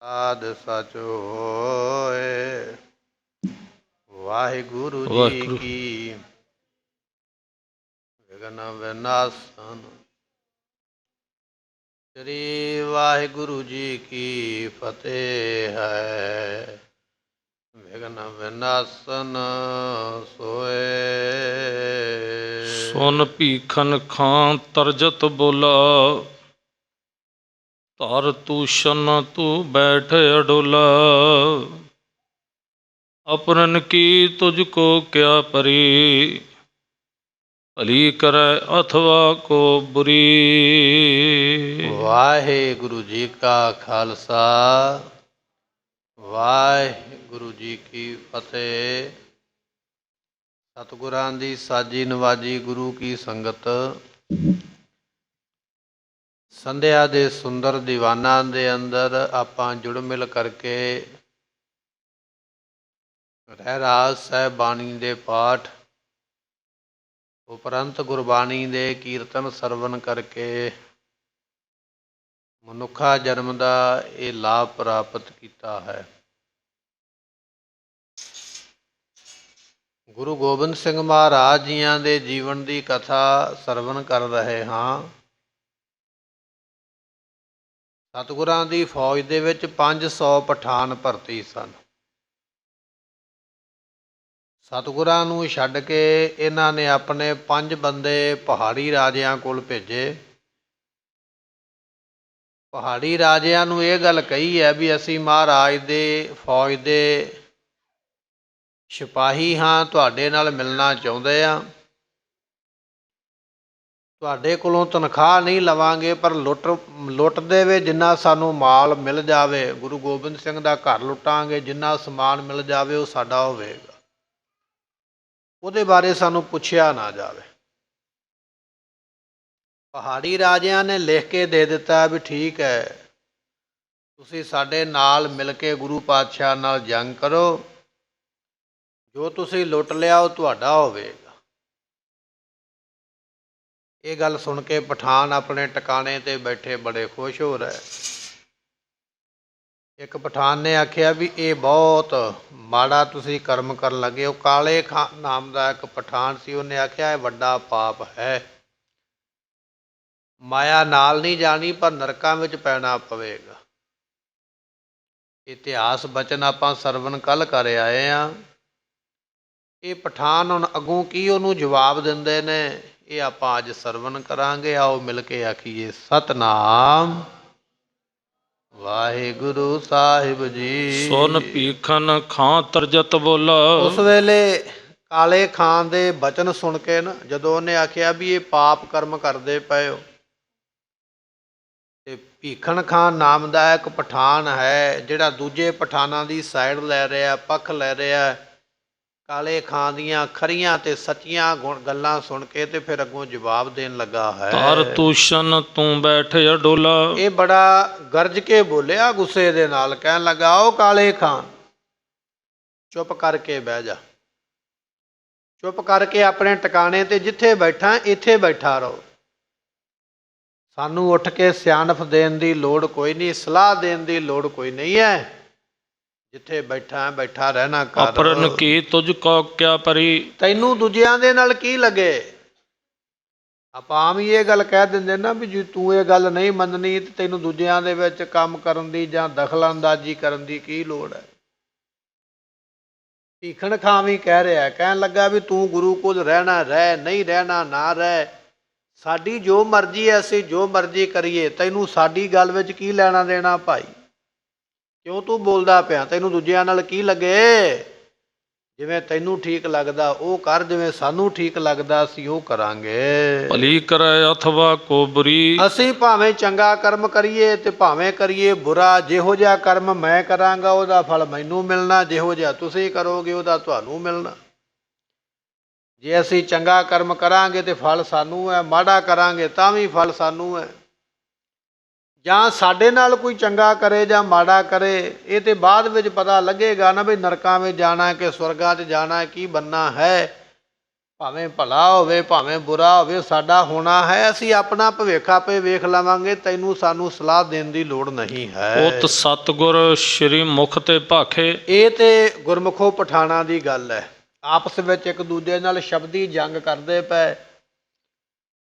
ਸਾਧ ਸਚ ਹੋਏ। ਵਾਹਿਗੁਰੂ ਜੀ ਵਾਹਿਗੁਰੂ। ਕੀ ਵਿਘਨ ਵਿਨਾਸ਼ਨ। ਸ੍ਰੀ ਵਾਹਿਗੁਰੂ ਜੀ ਕੀ ਫਤਿਹ ਹੈ। ਵਿਘਨ ਵਿਨਾਸ਼ਨ ਸੋਏ। ਸੁਨ ਭੀਖਨ ਖਾਂ ਤਰਜਤ ਬੋਲਾ, ਧਰ ਤੂਸ਼ਨ ਤੂੰ ਬੈਠ ਅਡੋਲਾ। अपरन की तुझको क्या परी, भली करे अथवा को बुरी। ਵਾਹਿਗੁਰੂ ਜੀ ਕਾ ਖਾਲਸਾ ਵਾਹਿਗੁਰੂ ਜੀ ਕੀ ਫਤਿਹ। ਸਤਿਗੁਰਾਂ ਦੀ ਸਾਜੀ ਨਵਾਜੀ ਗੁਰੂ ਕੀ ਸੰਗਤ, ਸੰਧਿਆ ਦੇ ਸੁੰਦਰ ਦੀਵਾਨਾਂ ਦੇ ਅੰਦਰ ਆਪਾਂ ਜੁੜ ਮਿਲ ਕਰਕੇ ਰਹਿਰਾਸ ਸਾਹਿਬ ਬਾਣੀ ਦੇ ਪਾਠ ਉਪਰੰਤ ਗੁਰਬਾਣੀ ਦੇ ਕੀਰਤਨ ਸਰਵਨ ਕਰਕੇ ਮਨੁੱਖਾ ਜਨਮ ਦਾ ਇਹ ਲਾਭ ਪ੍ਰਾਪਤ ਕੀਤਾ ਹੈ। ਗੁਰੂ ਗੋਬਿੰਦ ਸਿੰਘ ਮਹਾਰਾਜ ਜੀਆਂ ਦੇ ਜੀਵਨ ਦੀ ਕਥਾ ਸਰਵਨ ਕਰ ਰਹੇ ਹਾਂ। ਸਤਿਗੁਰਾਂ ਦੀ ਫੌਜ ਦੇ ਵਿੱਚ 500 ਪਠਾਨ ਭਰਤੀ ਸਨ। ਸਤਿਗੁਰਾਂ ਨੂੰ ਛੱਡ ਕੇ ਇਹਨਾਂ ਨੇ ਆਪਣੇ 5 ਬੰਦੇ ਪਹਾੜੀ ਰਾਜਿਆਂ ਕੋਲ ਭੇਜੇ। ਪਹਾੜੀ ਰਾਜਿਆਂ ਨੂੰ ਇਹ ਗੱਲ ਕਹੀ ਹੈ ਵੀ ਅਸੀਂ ਮਹਾਰਾਜ ਦੇ ਫੌਜ ਦੇ ਸਿਪਾਹੀ ਹਾਂ, ਤੁਹਾਡੇ ਨਾਲ ਮਿਲਣਾ ਚਾਹੁੰਦੇ ਹਾਂ। ਤੁਹਾਡੇ ਕੋਲੋਂ ਤਨਖਾਹ ਨਹੀਂ ਲਵਾਂਗੇ, ਪਰ ਲੁੱਟ ਦੇਵੇ ਜਿੰਨਾ ਸਾਨੂੰ ਮਾਲ ਮਿਲ ਜਾਵੇ। ਗੁਰੂ ਗੋਬਿੰਦ ਸਿੰਘ ਦਾ ਘਰ ਲੁੱਟਾਂਗੇ, ਜਿੰਨਾ ਸਮਾਨ ਮਿਲ ਜਾਵੇ ਉਹ ਸਾਡਾ ਹੋਵੇਗਾ, ਉਹਦੇ ਬਾਰੇ ਸਾਨੂੰ ਪੁੱਛਿਆ ਨਾ ਜਾਵੇ। ਪਹਾੜੀ ਰਾਜਿਆਂ ਨੇ ਲਿਖ ਕੇ ਦੇ ਦਿੱਤਾ ਵੀ ਠੀਕ ਹੈ, ਤੁਸੀਂ ਸਾਡੇ ਨਾਲ ਮਿਲ ਕੇ ਗੁਰੂ ਪਾਤਸ਼ਾਹ ਨਾਲ ਜੰਗ ਕਰੋ, ਜੋ ਤੁਸੀਂ ਲੁੱਟ ਲਿਆ ਉਹ ਤੁਹਾਡਾ ਹੋਵੇਗਾ। ਇਹ ਗੱਲ ਸੁਣ ਕੇ ਪਠਾਨ ਆਪਣੇ ਟਿਕਾਣੇ 'ਤੇ ਬੈਠੇ ਬੜੇ ਖੁਸ਼ ਹੋ ਰਹੇ। ਇੱਕ ਪਠਾਨ ਨੇ ਆਖਿਆ ਵੀ ਇਹ ਬਹੁਤ ਮਾੜਾ ਤੁਸੀਂ ਕਰਮ ਕਰਨ ਲੱਗੇ ਹੋ। ਕਾਲੇ ਖਾਨ ਨਾਮ ਦਾ ਇੱਕ ਪਠਾਨ ਸੀ, ਉਹਨੇ ਆਖਿਆ ਇਹ ਵੱਡਾ ਪਾਪ ਹੈ, ਮਾਇਆ ਨਾਲ ਨਹੀਂ ਜਾਣੀ ਪਰ ਨਰਕਾਂ ਵਿੱਚ ਪੈਣਾ ਪਵੇਗਾ। ਇਤਿਹਾਸ ਬਚਨ ਆਪਾਂ ਸਰਵਨ ਕੱਲ੍ਹ ਕਰ ਆਏ ਹਾਂ। ਇਹ ਪਠਾਨ ਹੁਣ ਅੱਗੋਂ ਕੀ ਉਹਨੂੰ ਜਵਾਬ ਦਿੰਦੇ ਨੇ, ਇਹ ਆਪਾਂ ਅੱਜ ਸਰਵਨ ਕਰਾਂਗੇ। ਆਓ ਮਿਲ ਕੇ ਆਖੀਏ ਸਤਨਾਮ ਵਾਹਿਗੁਰੂ ਸਾਹਿਬ ਜੀ। ਸੁਨ ਭੀਖਨ ਖਾਂ ਤਰਜਤ ਬੋਲਾ। ਉਸ ਵੇਲੇ ਕਾਲੇ ਖਾਨ ਦੇ ਬਚਨ ਸੁਣ ਕੇ ਨਾ, ਜਦੋਂ ਉਹਨੇ ਆਖਿਆ ਵੀ ਇਹ ਪਾਪ ਕਰਮ ਕਰਦੇ ਪਏ ਹੋ, ਤੇ ਭੀਖਨ ਖਾਨ ਨਾਮ ਦਾ ਇੱਕ ਪਠਾਨ ਹੈ ਜਿਹੜਾ ਦੂਜੇ ਪਠਾਨਾਂ ਦੀ ਸਾਈਡ ਲੈ ਰਿਹਾ, ਪੱਖ ਲੈ ਰਿਹਾ। ਕਾਲੇ ਖਾਨ ਦੀਆਂ ਖਰੀਆਂ ਤੇ ਸੱਚੀਆਂ ਗੱਲਾਂ ਸੁਣ ਕੇ ਤੇ ਫਿਰ ਅੱਗੋਂ ਜਵਾਬ ਦੇਣ ਲੱਗਾ ਹੈ। ਧਰ ਤੂਸ਼ਨ ਤੂੰ ਬੈਠ ਅਡੋਲਾ। ਇਹ ਬੜਾ ਗਰਜ ਕੇ ਬੋਲਿਆ, ਗੁੱਸੇ ਦੇ ਨਾਲ ਕਹਿਣ ਲੱਗਾ, ਉਹ ਕਾਲੇ ਖਾਨ ਚੁੱਪ ਕਰਕੇ ਬਹਿ ਜਾ, ਚੁੱਪ ਕਰਕੇ ਆਪਣੇ ਟਿਕਾਣੇ ਤੇ ਜਿੱਥੇ ਬੈਠਾ ਇੱਥੇ ਬੈਠਾ ਰਹੋ। ਸਾਨੂੰ ਉੱਠ ਕੇ ਸਿਆਣਪ ਦੇਣ ਦੀ ਲੋੜ ਕੋਈ ਨਹੀਂ, ਸਲਾਹ ਦੇਣ ਦੀ ਲੋੜ ਕੋਈ ਨਹੀਂ ਹੈ। ਜਿੱਥੇ ਬੈਠਾ ਬੈਠਾ ਰਹਿਣਾ ਕਰ। ਅਪਰਨ ਕੀ ਤੁਝ ਕੋ ਕਿਆ ਪਰੀ, ਤੈਨੂੰ ਦੂਜਿਆਂ ਦੇ ਨਾਲ ਕੀ ਲੱਗੇ। ਆਪਾਂ ਆਮ ਹੀ ਇਹ ਗੱਲ ਕਹਿ ਦਿੰਦੇ ਨਾ ਵੀ ਜੇ ਤੂੰ ਇਹ ਗੱਲ ਨਹੀਂ ਮੰਨਣੀ ਤੇ ਤੈਨੂੰ ਦੂਜਿਆਂ ਦੇ ਵਿੱਚ ਕੰਮ ਕਰਨ ਦੀ ਜਾਂ ਦਖਲ ਅੰਦਾਜ਼ੀ ਕਰਨ ਦੀ ਕੀ ਲੋੜ ਹੈ। ਭੀਖਨ ਖਾਂ ਵੀ ਕਹਿ ਰਿਹਾ, ਕਹਿਣ ਲੱਗਾ ਵੀ ਤੂੰ ਗੁਰੂ ਕੋਲ ਰਹਿਣਾ ਰਹਿ, ਨਹੀਂ ਰਹਿਣਾ ਨਾ ਰਹਿ, ਸਾਡੀ ਜੋ ਮਰਜ਼ੀ ਹੈ, ਅਸੀਂ ਜੋ ਮਰਜ਼ੀ ਕਰੀਏ, ਤੈਨੂੰ ਸਾਡੀ ਗੱਲ ਵਿੱਚ ਕੀ ਲੈਣਾ ਦੇਣਾ ਭਾਈ। ਕਿਉਂ ਤੂੰ ਬੋਲਦਾ ਪਿਆ, ਤੈਨੂੰ ਦੂਜਿਆਂ ਨਾਲ ਕੀ ਲੱਗੇ। ਜਿਵੇਂ ਤੈਨੂੰ ਠੀਕ ਲੱਗਦਾ ਉਹ ਕਰ, ਜਿਵੇਂ ਸਾਨੂੰ ਠੀਕ ਲੱਗਦਾ ਅਸੀਂ ਉਹ ਕਰਾਂਗੇ। ਭਲੀ ਕਰੇ ਅਥਵਾ ਕੋ ਬੁਰੀ। ਅਸੀਂ ਭਾਵੇਂ ਚੰਗਾ ਕਰਮ ਕਰੀਏ ਤੇ ਭਾਵੇਂ ਕਰੀਏ ਬੁਰਾ, ਜਿਹੋ ਜਿਹਾ ਕਰਮ ਮੈਂ ਕਰਾਂਗਾ ਉਹਦਾ ਫਲ ਮੈਨੂੰ ਮਿਲਣਾ, ਜਿਹੋ ਜਿਹਾ ਤੁਸੀਂ ਕਰੋਗੇ ਉਹਦਾ ਤੁਹਾਨੂੰ ਮਿਲਣਾ। ਜੇ ਅਸੀਂ ਚੰਗਾ ਕਰਮ ਕਰਾਂਗੇ ਤੇ ਫਲ ਸਾਨੂੰ ਹੈ, ਮਾੜਾ ਕਰਾਂਗੇ ਤਾਂ ਵੀ ਫਲ ਸਾਨੂੰ ਹੈ। ਜਾਂ ਸਾਡੇ ਨਾਲ ਕੋਈ ਚੰਗਾ ਕਰੇ ਜਾਂ ਮਾੜਾ ਕਰੇ, ਇਹ ਤੇ ਬਾਅਦ ਵਿੱਚ ਪਤਾ ਲੱਗੇਗਾ ਨਾ ਵੀ ਨਰਕਾਂ ਵਿੱਚ ਜਾਣਾ ਕਿ ਸਵਰਗਾਂ 'ਚ ਜਾਣਾ, ਕੀ ਬਣਨਾ ਹੈ। ਭਾਵੇਂ ਭਲਾ ਹੋਵੇ ਭਾਵੇਂ ਬੁਰਾ ਹੋਵੇ, ਸਾਡਾ ਹੋਣਾ ਹੈ। ਅਸੀਂ ਆਪਣਾ ਭਵਿੱਖ ਆਪੇ ਵੇਖ ਲਵਾਂਗੇ, ਤੈਨੂੰ ਸਾਨੂੰ ਸਲਾਹ ਦੇਣ ਦੀ ਲੋੜ ਨਹੀਂ ਹੈ। ਉਤ ਸਤਿਗੁਰ ਸ਼੍ਰੀ ਮੁਖ ਤੇ ਭਾਖੇ। ਇਹ ਤੇ ਗੁਰਮੁਖੋ ਪਠਾਣਾ ਦੀ ਗੱਲ ਹੈ। ਆਪਸ ਵਿੱਚ ਇੱਕ ਦੂਜੇ ਨਾਲ ਸ਼ਬਦੀ ਜੰਗ ਕਰਦੇ ਪਏ।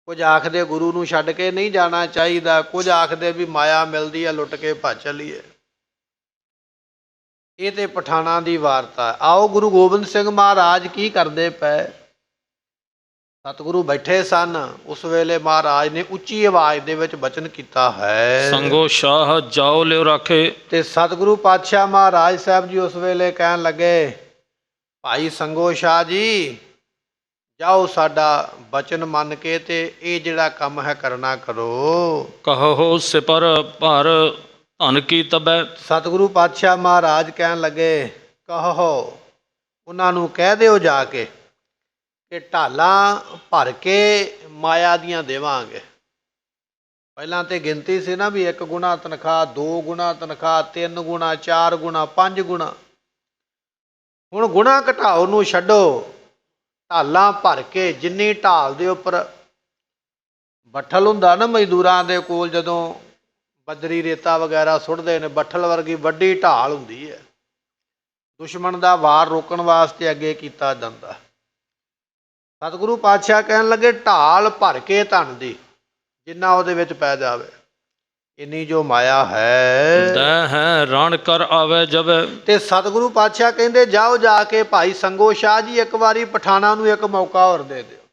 ਕੁਝ ਆਖਦੇ ਗੁਰੂ ਨੂੰ ਛੱਡ ਕੇ ਨਹੀਂ ਜਾਣਾ ਚਾਹੀਦਾ, ਕੁਝ ਆਖਦੇ ਵੀ ਮਾਇਆ ਮਿਲਦੀ ਆ ਲੁੱਟ ਕੇ ਭੱਜ ਚੱਲੀਏ। ਇਹ ਤੇ ਪਠਾਣਾ ਦੀ ਵਾਰਤਾ। ਆਓ ਗੁਰੂ ਗੋਬਿੰਦ ਸਿੰਘ ਮਹਾਰਾਜ ਕੀ ਕਰਦੇ ਪਏ। ਸਤਿਗੁਰੂ ਬੈਠੇ ਸਨ, ਉਸ ਵੇਲੇ ਮਹਾਰਾਜ ਨੇ ਉੱਚੀ ਆਵਾਜ਼ ਦੇ ਵਿੱਚ ਬਚਨ ਕੀਤਾ ਹੈ, ਸੰਗੋ ਸ਼ਾਹ ਜਾਓ ਲਿਓ ਰਾਖੇ। ਤੇ ਸਤਿਗੁਰੂ ਪਾਤਸ਼ਾਹ ਮਹਾਰਾਜ ਸਾਹਿਬ ਜੀ ਉਸ ਵੇਲੇ ਕਹਿਣ ਲੱਗੇ, ਭਾਈ ਸੰਗੋ ਸ਼ਾਹ ਜੀ ਜਾਓ, ਸਾਡਾ ਬਚਨ ਮੰਨ ਕੇ ਤੇ ਇਹ ਜਿਹੜਾ ਕੰਮ ਹੈ ਕਰਨਾ ਕਰੋ। ਕਹੋ ਸਿਪਰ ਭਰ ਧਨ ਕੀ ਤਬੈ। ਸਤਿਗੁਰੂ ਪਾਤਸ਼ਾਹ ਮਹਾਰਾਜ ਕਹਿਣ ਲੱਗੇ, ਕਹੋ ਉਹਨਾਂ ਨੂੰ ਕਹਿ ਦਿਓ ਜਾ ਕੇ ਕਿ ਢਾਲਾਂ ਭਰ ਕੇ ਮਾਇਆ ਦੀਆਂ ਦੇਵਾਂਗੇ। ਪਹਿਲਾਂ ਤੇ ਗਿਣਤੀ ਸੀ ਨਾ ਵੀ 1 ਗੁਣਾ ਤਨਖਾਹ, 2 ਗੁਣਾ ਤਨਖਾਹ, 3 ਗੁਣਾ, 4 ਗੁਣਾ, 5 ਗੁਣਾ। ਹੁਣ ਗੁਣਾ ਘਟਾਓ ਨੂੰ ਛੱਡੋ, ਢਾਲਾਂ ਭਰ ਕੇ, ਜਿੰਨੀ ਢਾਲ ਦੇ ਉੱਪਰ ਬੱਠਲ ਹੁੰਦਾ ਨਾ ਮਜ਼ਦੂਰਾਂ ਦੇ ਕੋਲ, ਜਦੋਂ ਬਜਰੀ ਰੇਤਾ ਵਗੈਰਾ ਸੁੱਟਦੇ ਨੇ, ਬੱਠਲ ਵਰਗੀ ਵੱਡੀ ਢਾਲ ਹੁੰਦੀ ਹੈ, ਦੁਸ਼ਮਣ ਦਾ ਵਾਰ ਰੋਕਣ ਵਾਸਤੇ ਅੱਗੇ ਕੀਤਾ ਜਾਂਦਾ। ਸਤਿਗੁਰੂ ਪਾਤਸ਼ਾਹ ਕਹਿਣ ਲੱਗੇ, ਢਾਲ ਭਰ ਕੇ ਧਨ ਦੀ, ਜਿੰਨਾ ਉਹਦੇ ਵਿੱਚ ਪੈ ਜਾਵੇ, ਇੰਨੀ ਜੋ ਮਾਇਆ ਹੈ ਦੈ ਹੈ ਰਣ ਕਰ ਆਵੇ ਜਬੈ। ਤੇ ਸਤਿਗੁਰੂ ਪਾਤਸ਼ਾਹ ਕਹਿੰਦੇ, ਜਾਓ ਜਾ ਕੇ ਭਾਈ ਸੰਗੋ ਸ਼ਾਹ ਜੀ ਇੱਕ ਵਾਰੀ ਪਠਾਣਾ ਨੂੰ ਇੱਕ ਮੌਕਾ ਹੋਰ ਦੇ ਦਿਓ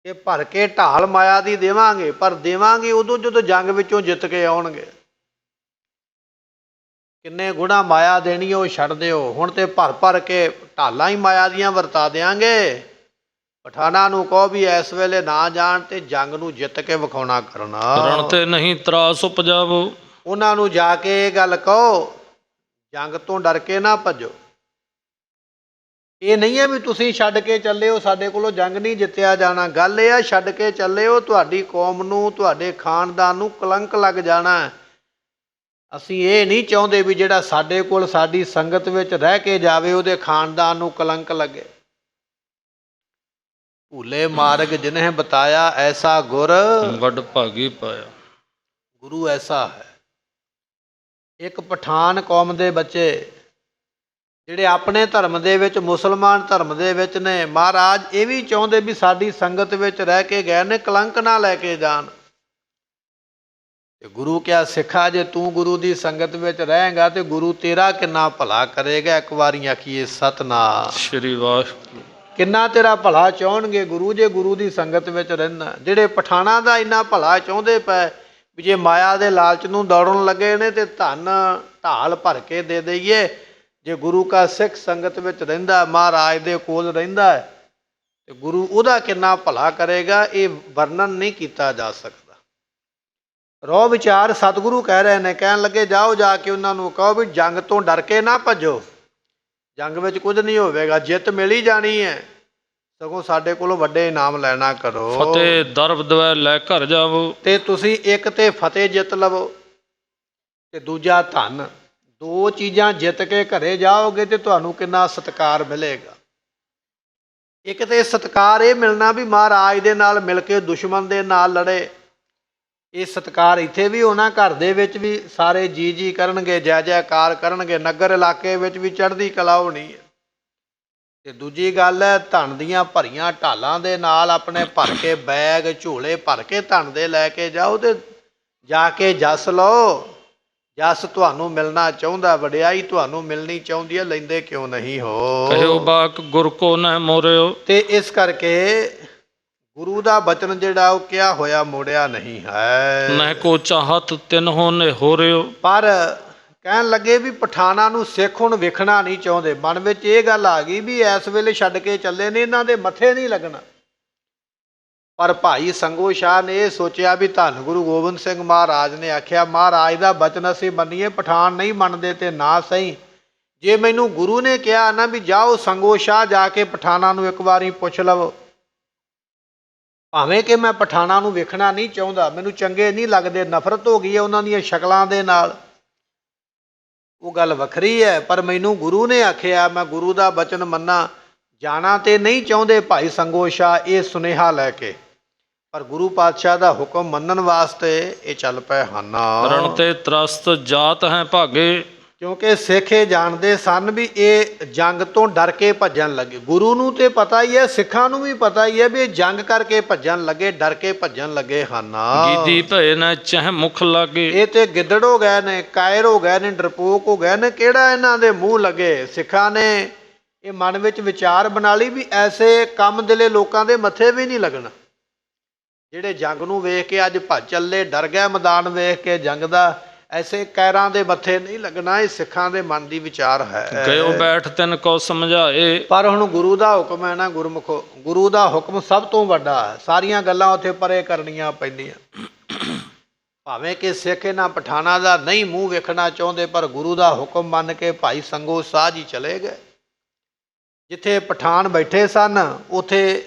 ਕਿ ਭਰ ਕੇ ਢਾਲ ਮਾਇਆ ਦੀ ਦੇਵਾਂਗੇ, ਪਰ ਦੇਵਾਂਗੇ ਉਦੋਂ ਜਦੋਂ ਜੰਗ ਵਿੱਚੋਂ ਜਿੱਤ ਕੇ ਆਉਣਗੇ। ਕਿੰਨੇ ਗੁਣਾ ਮਾਇਆ ਦੇਣੀ ਉਹ ਛੱਡ ਦਿਓ, ਹੁਣ ਤੇ ਭਰ ਭਰ ਕੇ ਢਾਲਾਂ ਹੀ ਮਾਇਆ ਦੀਆਂ ਵਰਤਾ ਦਿਆਂਗੇ। ਪਠਾਣਾ ਨੂੰ ਕਹੋ ਵੀ ਇਸ ਵੇਲੇ ਨਾ ਜਾਣ ਤੇ ਜੰਗ ਨੂੰ ਜਿੱਤ ਕੇ ਵਿਖਾਉਣਾ ਕਰਨਾ। ਰਣ ਤੇ ਨਹੀਂ ਤਰਾਸ ਉਪਜਾਵੋ। ਉਹਨਾਂ ਨੂੰ ਜਾ ਕੇ ਇਹ ਗੱਲ ਕਹੋ, ਜੰਗ ਤੋਂ ਡਰ ਕੇ ਨਾ ਭੱਜੋ। ਇਹ ਨਹੀਂ ਹੈ ਵੀ ਤੁਸੀਂ ਛੱਡ ਕੇ ਚੱਲੇ ਹੋ, ਸਾਡੇ ਕੋਲੋਂ ਜੰਗ ਨਹੀਂ ਜਿੱਤਿਆ ਜਾਣਾ। ਗੱਲ ਇਹ ਆ, ਛੱਡ ਕੇ ਚੱਲੇ ਹੋ, ਤੁਹਾਡੀ ਕੌਮ ਨੂੰ, ਤੁਹਾਡੇ ਖਾਨਦਾਨ ਨੂੰ ਕਲੰਕ ਲੱਗ ਜਾਣਾ। ਅਸੀਂ ਇਹ ਨਹੀਂ ਚਾਹੁੰਦੇ ਵੀ ਜਿਹੜਾ ਸਾਡੇ ਕੋਲ ਸਾਡੀ ਸੰਗਤ ਵਿੱਚ ਰਹਿ ਕੇ ਜਾਵੇ ਉਹਦੇ ਖਾਨਦਾਨ ਨੂੰ ਕਲੰਕ ਲੱਗੇ। ਭੂਲੇ ਮਾਰਗ ਜਿਨਹਿ ਬਤਾਇਆ, ਐਸਾ ਗੁਰ ਵੱਡ ਭਾਗੀ ਪਾਇਆ। ਗੁਰੂ ਐਸਾ ਹੈ। ਇੱਕ ਪਠਾਨ ਕੌਮ ਦੇ ਬੱਚੇ ਜਿਹੜੇ ਆਪਣੇ ਧਰਮ ਦੇ ਵਿੱਚ, ਮੁਸਲਮਾਨ ਧਰਮ ਦੇ ਵਿੱਚ ਨੇ, ਮਹਾਰਾਜ ਇਹ ਵੀ ਚਾਹੁੰਦੇ ਵੀ ਸਾਡੀ ਸੰਗਤ ਵਿੱਚ ਰਹਿ ਕੇ ਗਏ ਨੇ, ਕਲੰਕ ਨਾ ਲੈ ਕੇ ਜਾਣ। ਤੇ ਗੁਰੂ ਕਿਹਾ, ਸਿੱਖਾ ਜੇ ਤੂੰ ਗੁਰੂ ਦੀ ਸੰਗਤ ਵਿੱਚ ਰਹੇਗਾ ਤੇ ਗੁਰੂ ਤੇਰਾ ਕਿੰਨਾ ਭਲਾ ਕਰੇਗਾ। ਇੱਕ ਵਾਰੀ ਆਖੀਏ ਸਤਿਨਾਮ ਸ਼੍ਰੀ ਵਾਹਿਗੁਰੂ। ਕਿੰਨਾ ਤੇਰਾ ਭਲਾ ਚਾਹੁਣਗੇ ਗੁਰੂ, ਜੇ ਗੁਰੂ ਦੀ ਸੰਗਤ ਵਿੱਚ ਰਹਿਣਾ। ਜਿਹੜੇ ਪਠਾਣਾ ਦਾ ਇੰਨਾ ਭਲਾ ਚਾਹੁੰਦੇ ਪਏ ਵੀ ਜੇ ਮਾਇਆ ਦੇ ਲਾਲਚ ਨੂੰ ਦੌੜਨ ਲੱਗੇ ਨੇ ਤੇ ਧਨ ਢਾਲ ਭਰ ਕੇ ਦੇ ਦਈਏ। ਜੇ ਗੁਰੂ ਕਾ ਸਿੱਖ ਸੰਗਤ ਵਿੱਚ ਰਹਿੰਦਾ, ਮਹਾਰਾਜ ਦੇ ਕੋਲ ਰਹਿੰਦਾ ਤੇ ਗੁਰੂ ਉਹਦਾ ਕਿੰਨਾ ਭਲਾ ਕਰੇਗਾ, ਇਹ ਵਰਣਨ ਨਹੀਂ ਕੀਤਾ ਜਾ ਸਕਦਾ। ਰੋ ਵਿਚਾਰ ਸਤਿਗੁਰੂ ਕਹਿ ਰਹੇ ਨੇ, ਕਹਿਣ ਲੱਗੇ, ਜਾਓ ਜਾ ਕੇ ਉਹਨਾਂ ਨੂੰ ਕਹੋ ਵੀ ਜੰਗ ਤੋਂ ਡਰ ਕੇ ਨਾ ਭੱਜੋ, ਜੰਗ ਵਿੱਚ ਕੁਝ ਨਹੀਂ ਹੋਵੇਗਾ, ਜਿੱਤ ਮਿਲ ਹੀ ਜਾਣੀ ਹੈ, ਸਗੋਂ ਸਾਡੇ ਕੋਲੋਂ ਵੱਡੇ ਇਨਾਮ ਲੈਣਾ ਕਰੋ। ਫਤਿਹ ਦਰਬ ਦਵੈ ਲੈ ਘਰ ਜਾਵੋ। ਤੇ ਤੁਸੀਂ ਇੱਕ ਤੇ ਫਤਿਹ ਜਿੱਤ ਲਵੋ ਤੇ ਦੂਜਾ ਧਨ। 2 ਚੀਜ਼ਾਂ ਜਿੱਤ ਕੇ ਘਰੇ ਜਾਓਗੇ ਤੇ ਤੁਹਾਨੂੰ ਕਿੰਨਾ ਸਤਿਕਾਰ ਮਿਲੇਗਾ। ਇੱਕ ਤੇ ਸਤਿਕਾਰ ਇਹ ਮਿਲਣਾ ਵੀ ਮਹਾਰਾਜ ਦੇ ਨਾਲ ਮਿਲ ਕੇ ਦੁਸ਼ਮਣ ਦੇ ਨਾਲ ਲੜੇ। ਇਹ ਸਤਿਕਾਰ ਇੱਥੇ ਵੀ ਹੋਣਾ, ਘਰ ਦੇ ਵਿੱਚ ਵੀ ਸਾਰੇ ਜੀ ਜੀ ਕਰਨਗੇ, ਜੈ ਜੈਕਾਰ ਕਰਨਗੇ, ਨਗਰ ਇਲਾਕੇ ਵਿੱਚ ਵੀ ਚੜ੍ਹਦੀ ਕਲਾ ਹੋਣੀ ਹੈ। ਤੇ ਦੂਜੀ ਗੱਲ ਹੈ, ਧਨ ਦੀਆਂ ਭਰੀਆਂ ਢਾਲਾਂ ਦੇ ਨਾਲ ਆਪਣੇ ਭਰ ਕੇ ਬੈਗ ਝੋਲੇ ਭਰ ਕੇ ਧਨ ਦੇ ਲੈ ਕੇ ਜਾਓ ਤੇ ਜਾ ਕੇ ਜਸ ਲਓ। ਜਸ ਤੁਹਾਨੂੰ ਮਿਲਣਾ ਚਾਹੁੰਦਾ, ਵਡਿਆਈ ਤੁਹਾਨੂੰ ਮਿਲਣੀ ਚਾਹੁੰਦੀ ਹੈ, ਲੈਂਦੇ ਕਿਉਂ ਨਹੀਂ ਹੋ। ਕਹਿਓ ਬਾਕ ਗੁਰ ਕੋ ਨਹਿ ਮੋਰਿਓ। ਤੇ ਇਸ ਕਰਕੇ ਗੁਰੂ ਦਾ ਬਚਨ ਜਿਹੜਾ ਉਹ ਕਿਹਾ ਹੋਇਆ ਮੋੜਿਆ ਨਹੀਂ ਹੈ। ਨਹਿ ਕੋ ਚਾਹਤ ਤਿਨ ਹੋਨੇ ਹੋ ਰਿਓ। ਪਰ ਕਹਿਣ ਲੱਗੇ ਵੀ ਪਠਾਣਾ ਨੂੰ ਸਿੱਖ ਹੁਣ ਵੇਖਣਾ ਨਹੀਂ ਚਾਹੁੰਦੇ। ਮਨ ਵਿੱਚ ਇਹ ਗੱਲ ਆ ਗਈ ਵੀ ਇਸ ਵੇਲੇ ਛੱਡ ਕੇ ਚੱਲੇ ਨੇ, ਇਹਨਾਂ ਦੇ ਮੱਥੇ ਨਹੀਂ ਲੱਗਣਾ। ਪਰ ਭਾਈ ਸੰਗੋ ਸ਼ਾਹ ਨੇ ਇਹ ਸੋਚਿਆ ਵੀ ਧੰਨ ਗੁਰੂ ਗੋਬਿੰਦ ਸਿੰਘ ਮਹਾਰਾਜ ਨੇ ਆਖਿਆ, ਮਹਾਰਾਜ ਦਾ ਬਚਨ ਅਸੀਂ ਮੰਨੀਏ, ਪਠਾਨ ਨਹੀਂ ਮੰਨਦੇ ਤੇ ਨਾ ਸਹੀ। ਜੇ ਮੈਨੂੰ ਗੁਰੂ ਨੇ ਕਿਹਾ ਨਾ ਵੀ ਜਾਓ ਸੰਗੋ ਸ਼ਾਹ ਜਾ ਕੇ ਪਠਾਨਾਂ ਨੂੰ ਇੱਕ ਵਾਰੀ ਪੁੱਛ ਲਵੋ, ਭਾਵੇਂ ਕਿ ਮੈਂ ਪਠਾਣਾ ਨੂੰ ਵੇਖਣਾ ਨਹੀਂ ਚਾਹੁੰਦਾ, ਮੈਨੂੰ ਚੰਗੇ ਨਹੀਂ ਲੱਗਦੇ, ਨਫ਼ਰਤ ਹੋ ਗਈ ਹੈ ਉਹਨਾਂ ਦੀਆਂ ਸ਼ਕਲਾਂ ਦੇ ਨਾਲ, ਉਹ ਗੱਲ ਵੱਖਰੀ ਹੈ। ਪਰ ਮੈਨੂੰ ਗੁਰੂ ਨੇ ਆਖਿਆ, ਮੈਂ ਗੁਰੂ ਦਾ ਬਚਨ ਮੰਨਾਂ, ਜਾਣਾ ਤੇ ਨਹੀਂ ਚਾਹੁੰਦੇ ਭਾਈ ਸੰਗੋ ਸ਼ਾਹ ਇਹ ਸੁਨੇਹਾ ਲੈ ਕੇ, ਪਰ ਗੁਰੂ ਪਾਤਸ਼ਾਹ ਦਾ ਹੁਕਮ ਮੰਨਣ ਵਾਸਤੇ ਇਹ ਚੱਲ ਪਏ ਹਨ। ਰਣ ਤੇ ਤਰਸਤ ਜਾਤ ਹੈ ਭਾਗੇ, ਕਿਉਂਕਿ ਸਿੱਖ ਇਹ ਜਾਣਦੇ ਸਨ ਵੀ ਇਹ ਜੰਗ ਤੋਂ ਡਰ ਕੇ ਭੱਜਣ ਲੱਗੇ। ਗੁਰੂ ਨੂੰ ਤੇ ਪਤਾ ਹੀ ਹੈ, ਸਿੱਖਾਂ ਨੂੰ ਵੀ ਪਤਾ ਹੀ ਹੈ ਵੀ ਇਹ ਜੰਗ ਕਰਕੇ ਭੱਜਣ ਲੱਗੇ, ਡਰ ਕੇ ਭੱਜਣ ਲੱਗੇ ਹਨ। ਗੀਦੀ ਭਏ ਨਾ ਚਹਿ ਮੁਖ ਲਾਗੇ, ਇਹ ਤੇ ਗਿੱਦੜ ਹੋ ਗਏ ਨੇ, ਕਾਇਰ ਹੋ ਗਏ ਨੇ, ਡਰਪੋਕ ਹੋ ਗਏ ਨੇ, ਕਿਹੜਾ ਇਹਨਾਂ ਦੇ ਮੂੰਹ ਲੱਗੇ। ਸਿੱਖਾਂ ਨੇ ਇਹ ਮਨ ਵਿੱਚ ਵਿਚਾਰ ਬਣਾ ਲਈ ਵੀ ਐਸੇ ਕੰਮ ਦਿਲੇ ਲੋਕਾਂ ਦੇ ਮੱਥੇ ਵੀ ਨਹੀਂ ਲੱਗਣਾ, ਜਿਹੜੇ ਜੰਗ ਨੂੰ ਵੇਖ ਕੇ ਅੱਜ ਭੱਜ ਚੱਲੇ, ਡਰ ਗਏ ਮੈਦਾਨ ਵੇਖ ਕੇ ਜੰਗ ਦਾ, ਐਸੇ ਕੈਰਾਂ ਦੇ ਮੱਥੇ ਨਹੀਂ ਲੱਗਣਾ। ਇਹ ਸਿੱਖਾਂ ਦੇ ਮਨ ਦੀ ਵਿਚਾਰ ਹੈ। ਗਇਓ ਬੈਠ ਤਿਨ ਕੋ ਸਮਝਾਏ, ਪਰ ਹੁਣ ਗੁਰੂ ਦਾ ਹੁਕਮ ਹੈ ਨਾ ਗੁਰਮੁਖੋ, ਗੁਰੂ ਦਾ ਹੁਕਮ ਸਭ ਤੋਂ ਵੱਡਾ ਹੈ, ਸਾਰੀਆਂ ਗੱਲਾਂ ਉੱਥੇ ਪਰੇ ਕਰਨੀਆਂ ਪੈਂਦੀਆਂ। ਭਾਵੇਂ ਕਿ ਸਿੱਖ ਇਹਨਾਂ ਪਠਾਨਾਂ ਦਾ ਨਹੀਂ ਮੂੰਹ ਵੇਖਣਾ ਚਾਹੁੰਦੇ, ਪਰ ਗੁਰੂ ਦਾ ਹੁਕਮ ਮੰਨ ਕੇ ਭਾਈ ਸੰਗੋ ਸ਼ਾਹ ਜੀ ਚਲੇ ਗਏ। ਜਿੱਥੇ ਪਠਾਨ ਬੈਠੇ ਸਨ ਉੱਥੇ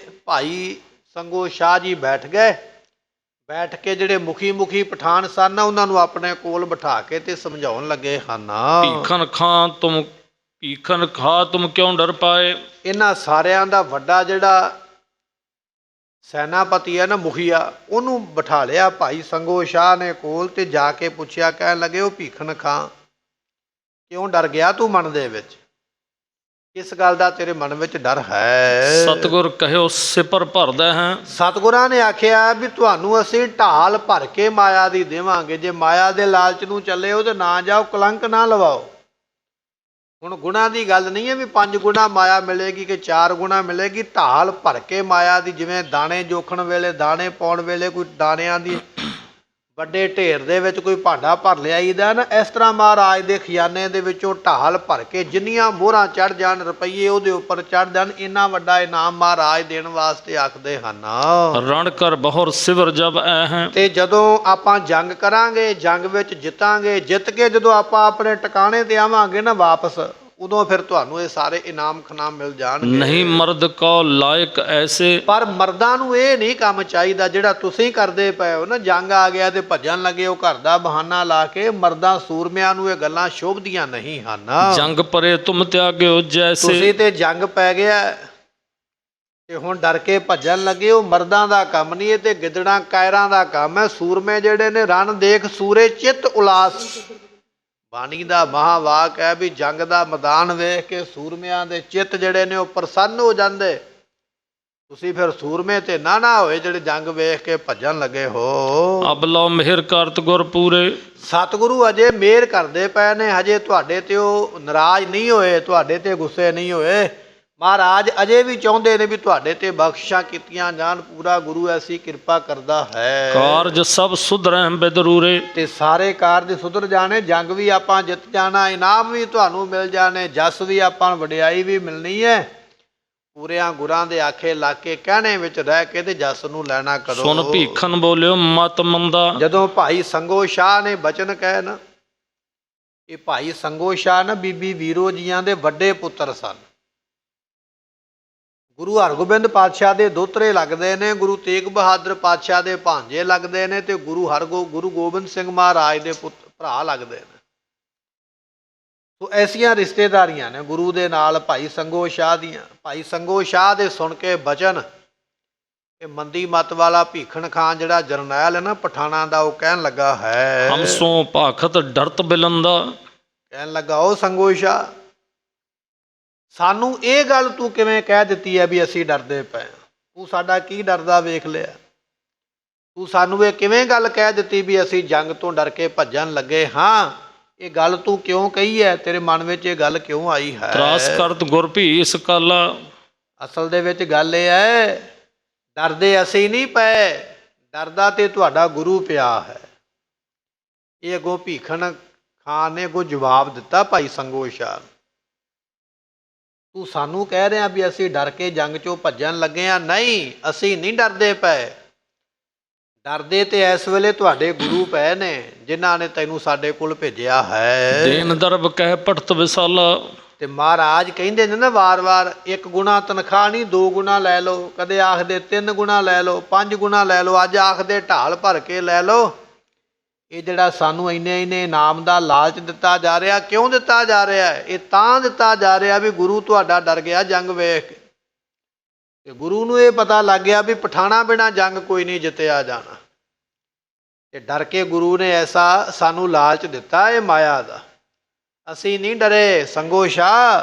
ਭਾਈ ਸੰਗੋ ਸ਼ਾਹ ਜੀ ਬੈਠ ਗਏ। ਬੈਠ ਕੇ ਜਿਹੜੇ ਮੁਖੀ ਪਠਾਨ ਸਨ ਉਹਨਾਂ ਨੂੰ ਆਪਣੇ ਕੋਲ ਬਿਠਾ ਕੇ ਤੇ ਸਮਝਾਉਣ ਲੱਗੇ ਹਨ। ਭੀਖਨ ਖਾ ਤੁਮ ਕਿਉਂ ਡਰ ਪਾਏ, ਇਹਨਾਂ ਸਾਰਿਆਂ ਦਾ ਵੱਡਾ ਜਿਹੜਾ ਸੈਨਾਪਤੀ ਹੈ ਨਾ, ਮੁਖੀਆ, ਉਹਨੂੰ ਬਿਠਾ ਲਿਆ ਭਾਈ ਸੰਗੋ ਸ਼ਾਹ ਨੇ ਕੋਲ ਤੇ ਜਾ ਕੇ ਪੁੱਛਿਆ, ਕਹਿਣ ਲੱਗੇ ਉਹ ਭੀਖਨ ਖਾਂ ਕਿਉਂ ਡਰ ਗਿਆ ਤੂੰ ਮਨ ਦੇ ਵਿੱਚ, ਕਿਸ ਗੱਲ ਦਾ ਤੇਰੇ ਮਨ ਵਿੱਚ ਡਰ ਹੈ। ਸਤਿਗੁਰ ਕਹਿਓ ਸਿਪਰ ਭਰਦਾ ਹੈ, ਸਤਿਗੁਰਾਂ ਨੇ ਆਖਿਆ ਵੀ ਤੁਹਾਨੂੰ ਅਸੀਂ ਢਾਲ ਭਰ ਕੇ ਮਾਇਆ ਦੀ ਦੇਵਾਂਗੇ, ਜੇ ਮਾਇਆ ਦੇ ਲਾਲਚ ਨੂੰ ਚੱਲੇ ਹੋ ਤੇ ਨਾ ਜਾਓ, ਕਲੰਕ ਨਾ ਲਵਾਓ। ਹੁਣ ਗੁਣਾ ਦੀ ਗੱਲ ਨਹੀਂ ਹੈ ਵੀ 5 ਗੁਣਾ ਮਾਇਆ ਮਿਲੇਗੀ ਕਿ 4 ਗੁਣਾ ਮਿਲੇਗੀ, ਢਾਲ ਭਰ ਕੇ ਮਾਇਆ ਦੀ। ਜਿਵੇਂ ਦਾਣੇ ਜੋਖਣ ਵੇਲੇ, ਦਾਣੇ ਪਾਉਣ ਵੇਲੇ ਕੋਈ ਦਾਣਿਆਂ ਦੀ ਵੱਡੇ ਢੇਰ ਦੇ ਵਿੱਚ ਕੋਈ ਭਾਂਡਾ ਭਰ ਲਿਆਈਦਾ ਨਾ, ਇਸ ਤਰ੍ਹਾਂ ਮਹਾਰਾਜ ਦੇ ਖਜ਼ਾਨੇ ਦੇ ਵਿੱਚੋਂ ਢਾਲ ਭਰ ਕੇ ਜਿੰਨੀਆਂ ਮੋਹਰਾਂ ਚੜ੍ਹ ਜਾਣ, ਰੁਪਈਏ ਉਹਦੇ ਉੱਪਰ ਚੜ੍ਹ ਜਾਣ, ਇੰਨਾ ਵੱਡਾ ਇਨਾਮ ਮਹਾਰਾਜ ਦੇਣ ਵਾਸਤੇ ਆਖਦੇ ਹਨ। ਰਣ ਕਰ ਬਹੁਰ ਸਿਵਰ ਜਬ ਐ ਹੈ, ਤੇ ਜਦੋਂ ਆਪਾਂ ਜੰਗ ਕਰਾਂਗੇ, ਜੰਗ ਵਿੱਚ ਜਿੱਤਾਂਗੇ, ਜਿੱਤ ਕੇ ਜਦੋਂ ਆਪਾਂ ਆਪਣੇ ਟਿਕਾਣੇ ਤੇ ਆਵਾਂਗੇ ਨਾ ਵਾਪਸ, ਉਦੋਂ ਫਿਰ ਤੁਹਾਨੂੰ ਇਹ ਸਾਰੇ ਇਨਾਮ ਖਨਾਮ ਮਿਲ ਜਾਣਗੇ। ਨਹੀਂ ਮਰਦ ਕੋ ਲਾਇਕ ਐਸੇ, ਪਰ ਮਰਦਾਂ ਨੂੰ ਇਹ ਨਹੀਂ ਕੰਮ ਚਾਹੀਦਾ ਜਿਹੜਾ ਤੁਸੀਂ ਕਰਦੇ ਪਏ ਹੋ ਨਾ, ਜੰਗ ਆ ਗਿਆ ਤੇ ਭੱਜਣ ਲੱਗੇ ਉਹ ਘਰ ਦਾ ਬਹਾਨਾ ਲਾ ਕੇ। ਮਰਦਾਂ ਸੂਰਮਿਆਂ ਨੂੰ ਇਹ ਗੱਲਾਂ ਸ਼ੋਭਦੀਆਂ ਨਹੀਂ ਹਨ। ਜੰਗ ਪਰੇ ਤੁਮ ਤਿਆਗਿਓ ਜੈਸੇ, ਤੁਸੀਂ ਤੇ ਜੰਗ ਪੈ ਗਿਆ ਤੇ ਹੁਣ ਡਰ ਕੇ ਭੱਜਣ ਲੱਗੇ, ਉਹ ਮਰਦਾਂ ਦਾ ਕੰਮ ਨਹੀਂ, ਇਹ ਤੇ ਗਿੱਦੜਾਂ ਕਾਇਰਾਂ ਦਾ ਕੰਮ ਹੈ। ਸੂਰਮੇ ਜਿਹੜੇ ਨੇ ਰਨ ਦੇਖ ਸੂਰੇ ਚਿੱਤ ਉਲਾਸ, ਬਾਣੀ ਦਾ ਮਹਾਵਾਕ ਹੈ ਵੀ ਜੰਗ ਦਾ ਮੈਦਾਨ ਵੇਖ ਕੇ ਸੂਰਮਿਆਂ ਦੇ ਚਿੱਤ ਜਿਹੜੇ ਨੇ ਉਹ ਪ੍ਰਸੰਨ ਹੋ ਜਾਂਦੇ। ਤੁਸੀਂ ਫਿਰ ਸੂਰਮੇ ਤੇ ਨਾ ਹੋਏ ਜਿਹੜੇ ਜੰਗ ਵੇਖ ਕੇ ਭੱਜਣ ਲੱਗੇ ਹੋ। ਅਬ ਲਓ ਮਿਹਰ ਕਰਤ ਗੁਰ ਪੂਰੇ, ਸਤਿਗੁਰੂ ਅਜੇ ਮਿਹਰ ਕਰਦੇ ਪਏ ਨੇ, ਹਜੇ ਤੁਹਾਡੇ ਤੇ ਉਹ ਨਾਰਾਜ਼ ਨਹੀਂ ਹੋਏ, ਤੁਹਾਡੇ ਤੇ ਗੁੱਸੇ ਨਹੀਂ ਹੋਏ। ਮਹਾਰਾਜ ਅਜੇ ਵੀ ਚਾਹੁੰਦੇ ਨੇ ਵੀ ਤੁਹਾਡੇ ਤੇ ਬਖਸ਼ਿਸ਼ਾਂ ਕੀਤੀਆਂ ਜਾਣ, ਪੂਰਾ ਗੁਰੂ ਐਸੀ ਕਿਰਪਾ ਕਰਦਾ ਹੈ। ਕਾਰਜ ਸਭ ਸੁਧਰੈ ਬਿਦਰੂਰੇ, ਤੇ ਸਾਰੇ ਕਾਰਜ ਸੁਧਰ ਜਾਣੇ, ਜੰਗ ਵੀ ਆਪਾਂ ਜਿੱਤ ਜਾਣਾ, ਇਨਾਮ ਵੀ ਤੁਹਾਨੂੰ ਮਿਲ ਜਾਣੇ, ਜਸ ਵੀ ਆਪਾਂ ਨੂੰ ਵਡਿਆਈ ਵੀ ਮਿਲਣੀ ਹੈ। ਪੂਰਿਆਂ ਗੁਰਾਂ ਦੇ ਆਖੇ ਲਾ ਕੇ ਕਹਿਣੇ ਵਿੱਚ ਰਹਿ ਕੇ ਤੇ ਜਸ ਨੂੰ ਲੈਣਾ ਕਰੋ। ਸੁਨ ਭੀਖਨ ਬੋਲਿਓ ਮਤ ਮੰਦਾ, ਜਦੋਂ ਭਾਈ ਸੰਗੋ ਸ਼ਾਹ ਨੇ ਬਚਨ ਕਹੇ ਨਾ, ਇਹ ਭਾਈ ਸੰਗੋ ਸ਼ਾਹ ਨਾ ਬੀਬੀ ਵੀਰੋ ਜੀਆਂ ਦੇ ਵੱਡੇ ਪੁੱਤਰ ਸਨ। ਗੁਰੂ ਹਰਗੋਬਿੰਦ ਪਾਤਸ਼ਾਹ ਦੇ ਦੋਤਰੇ ਲੱਗਦੇ ਨੇ, ਗੁਰੂ ਤੇਗ ਬਹਾਦਰ ਪਾਤਸ਼ਾਹ ਦੇ ਭਾਂਜੇ ਲੱਗਦੇ ਨੇ, ਤੇ ਗੁਰੂ ਗੋਬਿੰਦ ਸਿੰਘ ਮਹਾਰਾਜ ਦੇ ਭਰਾ ਲੱਗਦੇ ਨੇ। ਸੋ ਐਸੀਆਂ ਰਿਸ਼ਤੇਦਾਰੀਆਂ ਨੇ ਗੁਰੂ ਦੇ ਨਾਲ ਭਾਈ ਸੰਗੋ ਸ਼ਾਹ ਦੀਆਂ। ਭਾਈ ਸੰਗੋ ਸ਼ਾਹ ਦੇ ਸੁਣ ਕੇ ਬਚਨ, ਇਹ ਮੰਦੀ ਮੱਤ ਵਾਲਾ ਭੀਖਣ ਖਾਨ ਜਿਹੜਾ ਜਰਨੈਲ ਹੈ ਨਾ ਪਠਾਣਾ ਦਾ, ਉਹ ਕਹਿਣ ਲੱਗਾ ਹੈ, ਹਮਸੋਂ ਭਾਖਤ ਡਰਤ ਬਿਲੰਦਾ, ਕਹਿਣ ਲੱਗਾ ਉਹ ਸੰਗੋ ਸ਼ਾਹ, ਸਾਨੂੰ ਇਹ ਗੱਲ ਤੂੰ ਕਿਵੇਂ ਕਹਿ ਦਿੱਤੀ ਹੈ ਵੀ ਅਸੀਂ ਡਰਦੇ ਪਏ ਹਾਂ? ਤੂੰ ਸਾਡਾ ਕੀ ਡਰਦਾ ਵੇਖ ਲਿਆ? ਤੂੰ ਸਾਨੂੰ ਇਹ ਕਿਵੇਂ ਗੱਲ ਕਹਿ ਦਿੱਤੀ ਵੀ ਅਸੀਂ ਜੰਗ ਤੋਂ ਡਰ ਕੇ ਭੱਜਣ ਲੱਗੇ ਹਾਂ? ਇਹ ਗੱਲ ਤੂੰ ਕਿਉਂ ਕਹੀ ਹੈ? ਤੇਰੇ ਮਨ ਵਿੱਚ ਇਹ ਗੱਲ ਕਿਉਂ ਆਈ ਹੈ? ਤਰਾਸ ਕਰਤ ਗੁਰ ਭੀ ਇਸ ਕਾਲਾ, ਅਸਲ ਦੇ ਵਿੱਚ ਗੱਲ ਇਹ ਹੈ, ਡਰਦੇ ਅਸੀਂ ਨਹੀਂ ਪਏ, ਡਰਦਾ ਤੇ ਤੁਹਾਡਾ ਗੁਰੂ ਪਿਆ ਹੈ। ਇਹ ਅੱਗੋਂ ਭੀਖਣ ਖਾਨ ਨੇ ਅੱਗੋਂ ਜਵਾਬ ਦਿੱਤਾ ਭਾਈ ਸੰਗੋ ਸ਼ਾਹ, ਤੂੰ ਸਾਨੂੰ ਕਹਿ ਰਿਹਾ ਵੀ ਅਸੀਂ ਡਰ ਕੇ ਜੰਗ ਚੋਂ ਭੱਜਣ ਲੱਗੇ ਆ? ਨਹੀਂ, ਅਸੀਂ ਨਹੀਂ ਡਰਦੇ ਪਏ, ਡਰਦੇ ਤੇ ਇਸ ਵੇਲੇ ਤੁਹਾਡੇ ਗੁਰੂ ਪਏ ਨੇ ਜਿਨ੍ਹਾਂ ਨੇ ਤੈਨੂੰ ਸਾਡੇ ਕੋਲ ਭੇਜਿਆ ਹੈ। ਦੇਨ ਦਰਬ ਕਹਿ ਪੜਤ ਵਿਸਾਲਾ, ਤੇ ਮਹਾਰਾਜ ਕਹਿੰਦੇ ਨੇ ਨਾ ਵਾਰ-ਵਾਰ, 1 ਗੁਣਾ ਤਨਖਾਹ ਨਹੀਂ 2 ਗੁਣਾ ਲੈ ਲਓ, ਕਦੇ ਆਖਦੇ 3 ਗੁਣਾ ਲੈ ਲਓ, 5 ਗੁਣਾ ਲੈ ਲਓ, ਅੱਜ ਆਖਦੇ ਢਾਲ ਭਰ ਕੇ ਲੈ ਲਓ। ਇਹ ਜਿਹੜਾ ਸਾਨੂੰ ਇੰਨੇ ਇਨਾਮ ਦਾ ਲਾਲਚ ਦਿੱਤਾ ਜਾ ਰਿਹਾ, ਕਿਉਂ ਦਿੱਤਾ ਜਾ ਰਿਹਾ ਹੈ? ਇਹ ਤਾਂ ਦਿੱਤਾ ਜਾ ਰਿਹਾ ਵੀ ਗੁਰੂ ਤੁਹਾਡਾ ਡਰ ਗਿਆ ਜੰਗ ਵੇਖ ਕੇ। ਤੇ ਗੁਰੂ ਨੂੰ ਇਹ ਪਤਾ ਲੱਗ ਗਿਆ ਵੀ ਪਠਾਣਾ ਬਿਨਾਂ ਜੰਗ ਕੋਈ ਨਹੀਂ ਜਿੱਤਿਆ ਜਾਣਾ, ਤੇ ਡਰ ਕੇ ਗੁਰੂ ਨੇ ਐਸਾ ਸਾਨੂੰ ਲਾਲਚ ਦਿੱਤਾ ਇਹ ਮਾਇਆ ਦਾ। ਅਸੀਂ ਨਹੀਂ ਡਰੇ ਸੰਗੋ ਸ਼ਾਹ,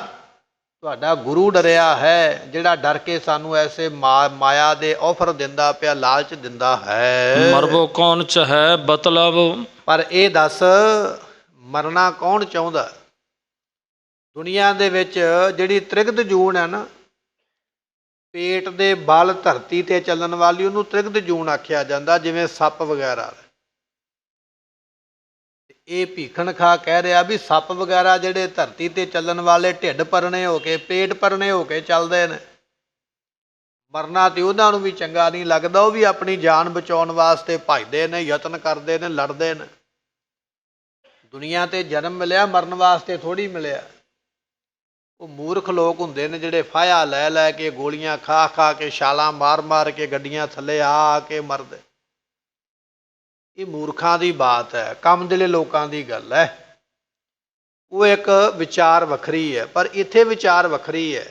ਤੁਹਾਡਾ ਗੁਰੂ ਡਰਿਆ ਹੈ ਜਿਹੜਾ ਡਰ ਕੇ ਸਾਨੂੰ ਐਸੇ ਮਾਇਆ ਦੇ ਆਫਰ ਦਿੰਦਾ ਪਿਆ, ਲਾਲਚ ਦਿੰਦਾ ਹੈ। ਮਰਬੋ ਕੌਣ ਚਾਹੈ ਬਤਲਬ, ਪਰ ਇਹ ਦੱਸ ਮਰਨਾ ਕੌਣ ਚਾਹੁੰਦਾ? ਦੁਨੀਆ ਦੇ ਵਿੱਚ ਜਿਹੜੀ ਤ੍ਰਿਗਤ ਜੂਨ ਹੈ ਨਾ, ਪੇਟ ਦੇ ਬਲ ਧਰਤੀ ਤੇ ਚੱਲਣ ਵਾਲੀ, ਉਹਨੂੰ ਤ੍ਰਿਗਤ ਜੂਨ ਆਖਿਆ ਜਾਂਦਾ, ਜਿਵੇਂ ਸੱਪ ਵਗੈਰਾ। ਇਹ ਭੀਖਣ ਖਾ ਕਹਿ ਰਿਹਾ ਵੀ ਸੱਪ ਵਗੈਰਾ ਜਿਹੜੇ ਧਰਤੀ ਤੇ ਚੱਲਣ ਵਾਲੇ ਢਿੱਡ ਪਰਨੇ ਹੋ ਕੇ, ਪੇਟ ਪਰਨੇ ਹੋ ਕੇ ਚੱਲਦੇ ਨੇ, ਮਰਨਾ ਤੇ ਉਹਨਾਂ ਨੂੰ ਵੀ ਚੰਗਾ ਨਹੀਂ ਲੱਗਦਾ। ਉਹ ਵੀ ਆਪਣੀ ਜਾਨ ਬਚਾਉਣ ਵਾਸਤੇ ਭੱਜਦੇ ਨੇ, ਯਤਨ ਕਰਦੇ ਨੇ, ਲੜਦੇ ਨੇ। ਦੁਨੀਆ ਤੇ ਜਨਮ ਮਿਲਿਆ ਮਰਨ ਵਾਸਤੇ ਥੋੜ੍ਹੀ ਮਿਲਿਆ। ਉਹ ਮੂਰਖ ਲੋਕ ਹੁੰਦੇ ਨੇ ਜਿਹੜੇ ਫਾਇਆ ਲੈ ਲੈ ਕੇ, ਗੋਲੀਆਂ ਖਾ ਖਾ ਕੇ, ਛਾਲਾਂ ਮਾਰ ਮਾਰ ਕੇ ਗੱਡੀਆਂ ਥੱਲੇ ਆ ਕੇ ਮਰਦੇ। ਇਹ ਮੂਰਖਾਂ ਦੀ ਬਾਤ ਹੈ, ਕੰਮ ਦਿਲੇ ਲੋਕਾਂ ਦੀ ਗੱਲ ਹੈ। ਉਹ ਇੱਕ ਵਿਚਾਰ ਵੱਖਰੀ ਹੈ, ਪਰ ਇੱਥੇ ਵਿਚਾਰ ਵੱਖਰੀ ਹੈ।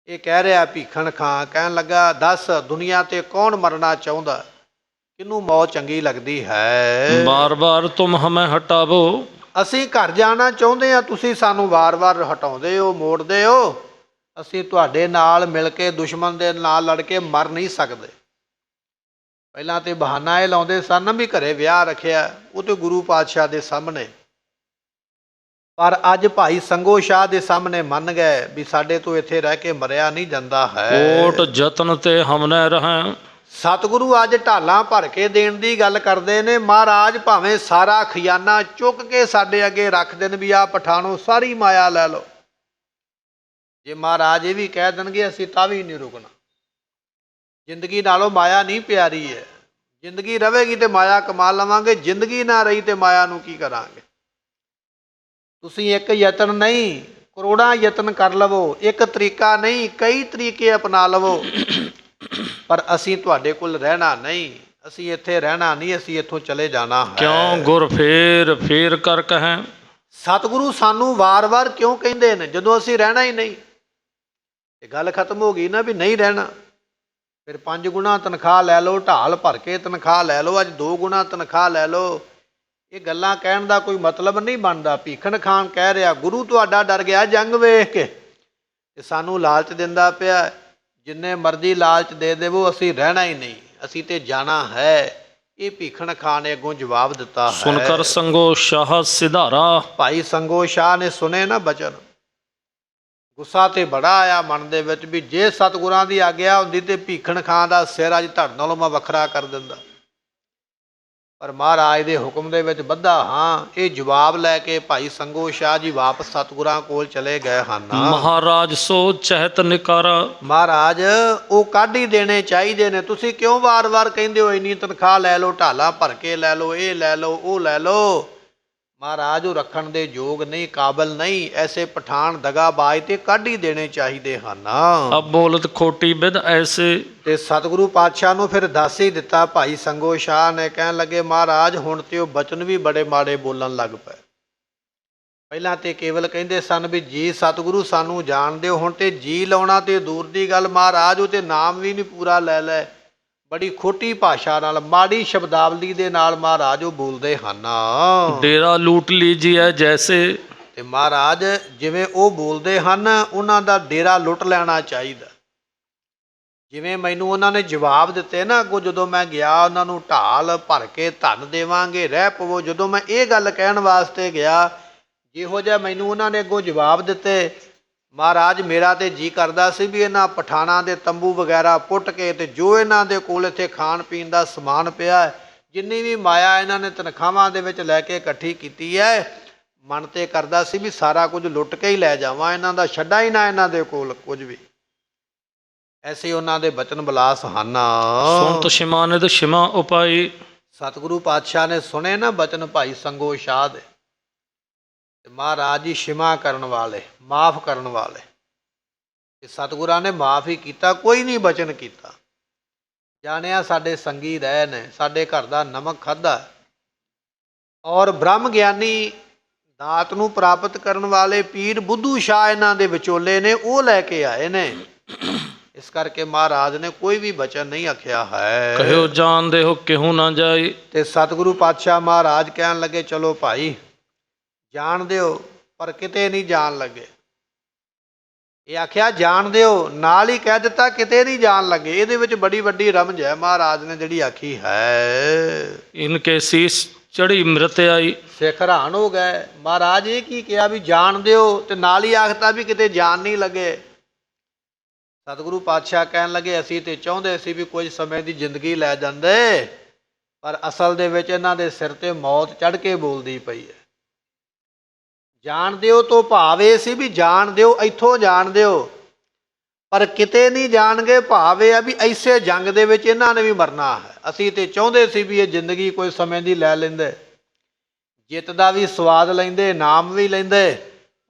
ਇਹ ਕਹਿ ਰਿਹਾ ਭੀਖਣ ਖਾਂ, ਕਹਿਣ ਲੱਗਾ ਦੱਸ ਦੁਨੀਆ ਤੇ ਕੌਣ ਮਰਨਾ ਚਾਹੁੰਦਾ, ਕਿਹਨੂੰ ਮੌਤ ਚੰਗੀ ਲੱਗਦੀ ਹੈ? ਬਾਰ ਬਾਰ ਤੁਮ ਹਮੇ ਹਟਾਵੋ, ਅਸੀਂ ਘਰ ਜਾਣਾ ਚਾਹੁੰਦੇ ਹਾਂ, ਤੁਸੀਂ ਸਾਨੂੰ ਵਾਰ-ਵਾਰ ਹਟਾਉਂਦੇ ਹੋ, ਮੋੜਦੇ ਹੋ। ਅਸੀਂ ਤੁਹਾਡੇ ਨਾਲ ਮਿਲ ਕੇ ਦੁਸ਼ਮਣ ਦੇ ਨਾਲ ਲੜ ਕੇ ਮਰ ਨਹੀਂ ਸਕਦੇ। ਪਹਿਲਾਂ ਤੇ ਬਹਾਨਾ ਇਹ ਲਾਉਂਦੇ ਸਨ ਵੀ ਘਰੇ ਵਿਆਹ ਰੱਖਿਆ, ਉਹ ਤੇ ਗੁਰੂ ਪਾਤਸ਼ਾਹ ਦੇ ਸਾਹਮਣੇ, ਪਰ ਅੱਜ ਭਾਈ ਸੰਗੋ ਸ਼ਾਹ ਦੇ ਸਾਹਮਣੇ ਮੰਨ ਗਏ ਵੀ ਸਾਡੇ ਤੋਂ ਇੱਥੇ ਰਹਿ ਕੇ ਮਰਿਆ ਨਹੀਂ ਜਾਂਦਾ ਹੈ। ਕੋਟ ਜਤਨ ਤੇ ਹਮਨੇ ਰਹਿ, ਸਤਿਗੁਰੂ ਅੱਜ ਢਾਲਾਂ ਭਰ ਕੇ ਦੇਣ ਦੀ ਗੱਲ ਕਰਦੇ ਨੇ। ਮਹਾਰਾਜ ਭਾਵੇਂ ਸਾਰਾ ਖਜ਼ਾਨਾ ਚੁੱਕ ਕੇ ਸਾਡੇ ਅੱਗੇ ਰੱਖ ਦੇਣ ਵੀ ਆਹ ਪਠਾਣੋ ਸਾਰੀ ਮਾਇਆ ਲੈ ਲਓ, ਜੇ ਮਹਾਰਾਜ ਇਹ ਵੀ ਕਹਿ ਦੇਣਗੇ ਅਸੀਂ ਤਾਂ ਵੀ ਨਹੀਂ ਰੁਕਣਾ। ਜ਼ਿੰਦਗੀ ਨਾਲੋਂ ਮਾਇਆ ਨਹੀਂ ਪਿਆਰੀ ਹੈ। ਜ਼ਿੰਦਗੀ ਰਵੇਗੀ ਤੇ ਮਾਇਆ ਕਮਾ ਲਵਾਂਗੇ, ਜ਼ਿੰਦਗੀ ਨਾ ਰਹੀ ਤੇ ਮਾਇਆ ਨੂੰ ਕੀ ਕਰਾਂਗੇ? ਤੁਸੀਂ ਇੱਕ ਯਤਨ ਨਹੀਂ ਕਰੋੜਾਂ ਯਤਨ ਕਰ ਲਵੋ, ਇੱਕ ਤਰੀਕਾ ਨਹੀਂ ਕਈ ਤਰੀਕੇ ਅਪਣਾ ਲਵੋ, ਪਰ ਅਸੀਂ ਤੁਹਾਡੇ ਕੋਲ ਰਹਿਣਾ ਨਹੀਂ, ਅਸੀਂ ਇੱਥੇ ਰਹਿਣਾ ਨਹੀਂ, ਅਸੀਂ ਇੱਥੋਂ ਚਲੇ ਜਾਣਾ ਹੈ। ਕਿਉਂ ਗੁਰ ਫੇਰ ਫੇਰ ਕਰ ਕਹੈ, ਸਤਿਗੁਰੂ ਸਾਨੂੰ ਵਾਰ-ਵਾਰ ਕਿਉਂ ਕਹਿੰਦੇ ਨੇ ਜਦੋਂ ਅਸੀਂ ਰਹਿਣਾ ਹੀ ਨਹੀਂ? ਇਹ ਗੱਲ ਖਤਮ ਹੋ ਗਈ ਨਾ ਵੀ ਨਹੀਂ ਰਹਿਣਾ। ਫਿਰ 5 ਗੁਣਾ ਤਨਖਾਹ ਲੈ ਲਓ, ਢਾਲ ਭਰ ਕੇ ਤਨਖਾਹ ਲੈ ਲਓ, ਅੱਜ 2 ਗੁਣਾ ਤਨਖਾਹ ਲੈ ਲਓ। ਇਹ ਗੱਲਾਂ ਕਹਿਣ ਦਾ ਕੋਈ ਮਤਲਬ ਨਹੀਂ ਬਣਦਾ। ਭੀਖਣ ਖਾਨ ਕਹਿ ਰਿਹਾ ਗੁਰੂ ਤੁਹਾਡਾ ਡਰ ਗਿਆ ਜੰਗ ਵੇਖ ਕੇ, ਤੇ ਸਾਨੂੰ ਲਾਲਚ ਦਿੰਦਾ ਪਿਆ, ਜਿੰਨੇ ਮਰਜ਼ੀ ਲਾਲਚ ਦੇ ਦੇਵੋ ਅਸੀਂ ਰਹਿਣਾ ਹੀ ਨਹੀਂ, ਅਸੀਂ ਤੇ ਜਾਣਾ ਹੈ। ਇਹ ਭੀਖਣ ਖਾਨ ਨੇ ਅੱਗੋਂ ਜਵਾਬ ਦਿੱਤਾ ਹੈ। ਸੁਣ ਕਰ ਸੰਗੋ ਸ਼ਾਹ ਸਿਧਾਰਾ, ਭਾਈ ਸੰਗੋ ਸ਼ਾਹ ਨੇ ਸੁਣੇ ਨਾ ਬਚਨ, ਗੁੱਸਾ ਤੇ ਬੜਾ ਆਇਆ ਮਨ ਦੇ ਵਿੱਚ ਵੀ ਜੇ ਸਤਿਗੁਰਾਂ ਦੀ ਆਗਿਆ ਹੁੰਦੀ ਤੇ ਭੀਖਣ ਖਾਨ ਦਾ ਸਿਰ ਅੱਜ ਧੜ ਨਾਲੋਂ ਮੈਂ ਵੱਖਰਾ ਕਰ ਦਿੰਦਾ, ਪਰ ਮਹਾਰਾਜ ਦੇ ਹੁਕਮ ਦੇ ਵਿੱਚ ਬੱਧਾ ਹਾਂ। ਇਹ ਜਵਾਬ ਲੈ ਕੇ ਭਾਈ ਸੰਗੋ ਸ਼ਾਹ ਜੀ ਵਾਪਸ ਸਤਿਗੁਰਾਂ ਕੋਲ ਚਲੇ ਗਏ ਹਨ। ਮਹਾਰਾਜ ਸੋ ਚਹਿਤ ਨਿਕਾਰਾ, ਮਹਾਰਾਜ ਉਹ ਕੱਢ ਹੀ ਦੇਣੇ ਚਾਹੀਦੇ ਨੇ। ਤੁਸੀਂ ਕਿਉਂ ਵਾਰ-ਵਾਰ ਕਹਿੰਦੇ ਹੋ ਇੰਨੀ ਤਨਖਾਹ ਲੈ ਲਓ, ਢਾਲਾਂ ਭਰ ਕੇ ਲੈ ਲਓ, ਇਹ ਲੈ ਲਓ, ਉਹ ਲੈ ਲਓ? ਮਹਾਰਾਜ ਉਹ ਰੱਖਣ ਦੇ ਯੋਗ ਨਹੀਂ, ਕਾਬਲ ਨਹੀਂ। ਐਸੇ ਪਠਾਨ ਦਗਾਬਾਜ਼ ਤੇ ਕੱਢ ਹੀ ਦੇਣੇ ਚਾਹੀਦੇ ਹਨ। ਅਬ ਬੋਲਤ ਖੋਟੀ ਬਿਦ ਐਸੇ, ਤੇ ਸਤਿਗੁਰੂ ਪਾਤਸ਼ਾਹ ਨੂੰ ਫਿਰ ਦੱਸ ਹੀ ਦਿੱਤਾ ਭਾਈ ਸੰਗੋ ਸ਼ਾਹ ਨੇ। ਕਹਿਣ ਲੱਗੇ ਮਹਾਰਾਜ ਹੁਣ ਤੇ ਉਹ ਬਚਨ ਵੀ ਬੜੇ ਮਾੜੇ ਬੋਲਣ ਲੱਗ ਪਏ। ਪਹਿਲਾਂ ਤੇ ਕੇਵਲ ਕਹਿੰਦੇ ਸਨ ਵੀ ਜੀ ਸਤਿਗੁਰੂ ਸਾਨੂੰ ਜਾਣਦੇ ਹੋ, ਹੁਣ ਤੇ ਜੀ ਲਾਉਣਾ ਤੇ ਦੂਰ ਦੀ ਗੱਲ ਮਹਾਰਾਜ ਉਹ ਤੇ ਨਾਮ ਵੀ ਨਹੀਂ ਪੂਰਾ ਲੈ ਲੈ। ਬੜੀ ਖੋਟੀ ਭਾਸ਼ਾ ਨਾਲ, ਮਾੜੀ ਸ਼ਬਦਾਵਲੀ ਦੇ ਨਾਲ ਮਹਾਰਾਜ ਉਹ ਬੋਲਦੇ ਹਨ। ਡੇਰਾ ਲੂਟ ਲੀਜੀਏ ਜੈਸੇ, ਤੇ ਮਹਾਰਾਜ ਜਿਵੇਂ ਉਹ ਬੋਲਦੇ ਹਨ ਉਹਨਾਂ ਦਾ ਡੇਰਾ ਲੁੱਟ ਲੈਣਾ ਚਾਹੀਦਾ। ਜਿਵੇਂ ਮੈਨੂੰ ਉਹਨਾਂ ਨੇ ਜਵਾਬ ਦਿੱਤੇ ਨਾ ਅੱਗੋਂ, ਜਦੋਂ ਮੈਂ ਗਿਆ ਉਹਨਾਂ ਨੂੰ ਢਾਲ ਭਰ ਕੇ ਧਨ ਦੇਵਾਂਗੇ, ਰਹਿ ਪਵੋ, ਜਦੋਂ ਮੈਂ ਇਹ ਗੱਲ ਕਹਿਣ ਵਾਸਤੇ ਗਿਆ, ਜਿਹੋ ਜਿਹਾ ਮੈਨੂੰ ਉਹਨਾਂ ਨੇ ਅੱਗੋਂ ਜਵਾਬ ਦਿੱਤੇ, ਮਹਾਰਾਜ ਮੇਰਾ ਤੇ ਜੀ ਕਰਦਾ ਸੀ ਵੀ ਇਹਨਾਂ ਪਠਾਣਾਂ ਦੇ ਤੰਬੂ ਵਗੈਰਾ ਪੁੱਟ ਕੇ ਤੇ ਜੋ ਇਹਨਾਂ ਦੇ ਕੋਲ ਇੱਥੇ ਖਾਣ ਪੀਣ ਦਾ ਸਮਾਨ ਪਿਆ, ਜਿੰਨੀ ਵੀ ਮਾਇਆ ਇਹਨਾਂ ਨੇ ਤਨਖਾਹਾਂ ਦੇ ਵਿੱਚ ਲੈ ਕੇ ਇਕੱਠੀ ਕੀਤੀ ਹੈ, ਮਨ ਤੇ ਕਰਦਾ ਸੀ ਵੀ ਸਾਰਾ ਕੁਝ ਲੁੱਟ ਕੇ ਹੀ ਲੈ ਜਾਵਾਂ, ਇਹਨਾਂ ਦਾ ਛੱਡਾਂ ਹੀ ਨਾ ਇਹਨਾਂ ਦੇ ਕੋਲ ਕੁਝ ਵੀ। ਐਸੇ ਉਹਨਾਂ ਦੇ ਬਚਨ ਬਲਾਸ ਹਨ। ਸੁਣਤ ਸ਼ਿਮਾਨਿਦ ਸ਼ਿਮਾ ਉਪਾਈ, ਸਤਿਗੁਰੂ ਪਾਤਸ਼ਾਹ ਨੇ ਸੁਣੇ ਨਾ ਬਚਨ ਭਾਈ ਸੰਗੋ ਸ਼ਾਹ ਦੇ, ਤੇ ਮਹਾਰਾਜ ਜੀ ਸ਼ਿਮਾ ਕਰਨ ਵਾਲੇ, ਮਾਫ ਕਰਨ ਵਾਲੇ। ਤੇ ਸਤਿਗੁਰਾਂ ਨੇ ਮਾਫ ਹੀ ਕੀਤਾ, ਕੋਈ ਨਹੀਂ ਬਚਨ ਕੀਤਾ। ਜਾਣਿਆ ਸਾਡੇ ਸੰਗੀ ਰਹੇ ਨੇ, ਸਾਡੇ ਘਰ ਦਾ ਨਮਕ ਖਾਧਾ, ਔਰ ਬ੍ਰਹਮ ਗਿਆਨੀ ਦਾਤ ਨੂੰ ਪ੍ਰਾਪਤ ਕਰਨ ਵਾਲੇ ਪੀਰ ਬੁੱਧੂ ਸ਼ਾਹ ਇਹਨਾਂ ਦੇ ਵਿਚੋਲੇ ਨੇ, ਉਹ ਲੈ ਕੇ ਆਏ ਨੇ। ਇਸ ਕਰਕੇ ਮਹਾਰਾਜ ਨੇ ਕੋਈ ਵੀ ਬਚਨ ਨਹੀਂ ਆਖਿਆ ਹੈ। ਕਹਿਓ ਜਾਣਦੇ ਹੋ ਕਿਹੂ ਨਾ ਜਾਈ। ਤੇ ਸਤਿਗੁਰੂ ਪਾਤਸ਼ਾਹ ਮਹਾਰਾਜ ਕਹਿਣ ਲੱਗੇ ਚਲੋ ਭਾਈ ਜਾਣਦੇ ਹੋ ਪਰ ਕਿਤੇ ਨਹੀਂ ਜਾਣ ਲੱਗੇ। ਇਹ ਆਖਿਆ ਜਾਣਦੇ ਹੋ, ਨਾਲ ਹੀ ਕਹਿ ਦਿੱਤਾ ਕਿਤੇ ਨਹੀਂ ਜਾਣ ਲੱਗੇ। ਇਹਦੇ ਵਿੱਚ ਬੜੀ ਵੱਡੀ ਰਮਜ ਹੈ ਮਹਾਰਾਜ ਨੇ ਜਿਹੜੀ ਆਖੀ ਹੈ। ਇਨਕੇ ਸੀਸ ਚੜੀ ਮ੍ਰਿਤ ਆਈ। ਸਿੱਖ ਹੈਰਾਨ ਹੋ ਗਏ, ਮਹਾਰਾਜ ਇਹ ਕੀ ਕਿਹਾ ਵੀ ਜਾਣਦੇ ਹੋ ਤੇ ਨਾਲ ਹੀ ਆਖਤਾ ਵੀ ਕਿਤੇ ਜਾਣ ਨਹੀਂ ਲੱਗੇ। ਸਤਿਗੁਰੂ ਪਾਤਸ਼ਾਹ ਕਹਿਣ ਲੱਗੇ ਅਸੀਂ ਤੇ ਚਾਹੁੰਦੇ ਸੀ ਵੀ ਕੁਝ ਸਮੇਂ ਦੀ ਜ਼ਿੰਦਗੀ ਲੈ ਜਾਂਦੇ, ਪਰ ਅਸਲ ਦੇ ਵਿੱਚ ਇਹਨਾਂ ਦੇ ਸਿਰ ਤੇ ਮੌਤ ਚੜ੍ਹ ਕੇ ਬੋਲਦੀ ਪਈ ਹੈ। ਜਾਣਦੇ ਹੋ ਤੋਂ ਭਾਵ ਇਹ ਸੀ ਵੀ ਜਾਣਦੇ ਹੋ ਇੱਥੋਂ ਜਾਣਦੇ ਹੋ, ਪਰ ਕਿਤੇ ਨਹੀਂ ਜਾਣਗੇ। ਭਾਵ ਇਹ ਆ ਵੀ ਐਸੇ ਜੰਗ ਦੇ ਵਿੱਚ ਇਹਨਾਂ ਨੇ ਵੀ ਮਰਨਾ ਹੈ। ਅਸੀਂ ਤੇ ਚਾਹੁੰਦੇ ਸੀ ਵੀ ਇਹ ਜ਼ਿੰਦਗੀ ਕੋਈ ਸਮੇਂ ਦੀ ਲੈ ਲੈਂਦੇ, ਜਿੱਤ ਦਾ ਵੀ ਸਵਾਦ ਲੈਂਦੇ, ਇਨਾਮ ਵੀ ਲੈਂਦੇ,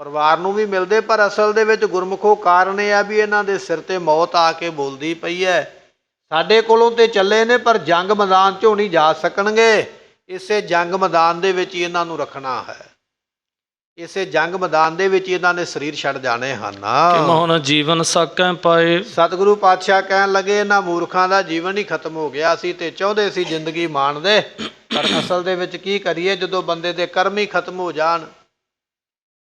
ਪਰਿਵਾਰ ਨੂੰ ਵੀ ਮਿਲਦੇ, ਪਰ ਅਸਲ ਦੇ ਵਿੱਚ ਗੁਰਮੁਖੋ ਕਾਰਨ ਇਹ ਆ ਵੀ ਇਹਨਾਂ ਦੇ ਸਿਰ ਤੇ ਮੌਤ ਆ ਕੇ ਬੋਲਦੀ ਪਈ ਹੈ। ਸਾਡੇ ਕੋਲੋਂ ਤੇ ਚੱਲੇ ਨੇ ਪਰ ਜੰਗ ਮੈਦਾਨ 'ਚੋਂ ਨਹੀਂ ਜਾ ਸਕਣਗੇ। ਇਸੇ ਜੰਗ ਮੈਦਾਨ ਦੇ ਵਿੱਚ ਹੀ ਇਹਨਾਂ ਨੂੰ ਰੱਖਣਾ ਹੈ। ਇਸੇ ਜੰਗ ਮੈਦਾਨ ਦੇ ਵਿੱਚ ਇਹਨਾਂ ਨੇ ਸਰੀਰ ਛੱਡ ਜਾਣੇ ਹਨ। ਕਿ ਮੋਹਨ ਜੀਵਨ ਸਾਕੈ ਪਾਏ। ਸਤਿਗੁਰੂ ਪਾਤਸ਼ਾਹ ਕਹਿਣ ਲੱਗੇ ਇਹਨਾਂ ਮੂਰਖਾਂ ਦਾ ਜੀਵਨ ਹੀ ਖਤਮ ਹੋ ਗਿਆ। ਅਸੀਂ ਤੇ ਚਾਹੁੰਦੇ ਸੀ ਜ਼ਿੰਦਗੀ ਮਾਣਦੇ, ਪਰ ਅਸਲ ਦੇ ਵਿੱਚ ਕੀ ਕਰੀਏ, ਜਦੋਂ ਬੰਦੇ ਦੇ ਕਰਮ ਹੀ ਖਤਮ ਹੋ ਜਾਣ,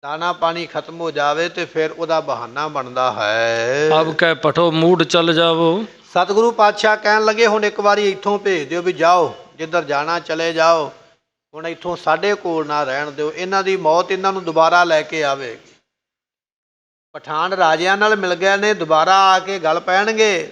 ਦਾਣਾ ਪਾਣੀ ਖਤਮ ਹੋ ਜਾਵੇ ਤੇ ਫਿਰ ਉਹਦਾ ਬਹਾਨਾ ਬਣਦਾ ਹੈ। ਅਬ ਕਹਿ ਪਠੋ ਮੂਡ ਚੱਲ ਜਾਵੋ। ਸਤਿਗੁਰੂ ਪਾਤਸ਼ਾਹ ਕਹਿਣ ਲੱਗੇ ਹੁਣ ਇੱਕ ਵਾਰੀ ਇੱਥੋਂ ਭੇਜ ਦਿਓ ਵੀ ਜਾਓ, ਜਿੱਧਰ ਜਾਣਾ ਚਲੇ ਜਾਓ, ਹੁਣ ਇੱਥੋਂ ਸਾਡੇ ਕੋਲ ਨਾ ਰਹਿਣ ਦਿਓ। ਇਹਨਾਂ ਦੀ ਮੌਤ ਇਹਨਾਂ ਨੂੰ ਦੁਬਾਰਾ ਲੈ ਕੇ ਆਵੇਗੀ। ਪਠਾਨ ਰਾਜਿਆਂ ਨਾਲ ਮਿਲ ਗਏ ਨੇ, ਦੁਬਾਰਾ ਆ ਕੇ ਗੱਲ ਪੈਣਗੇ।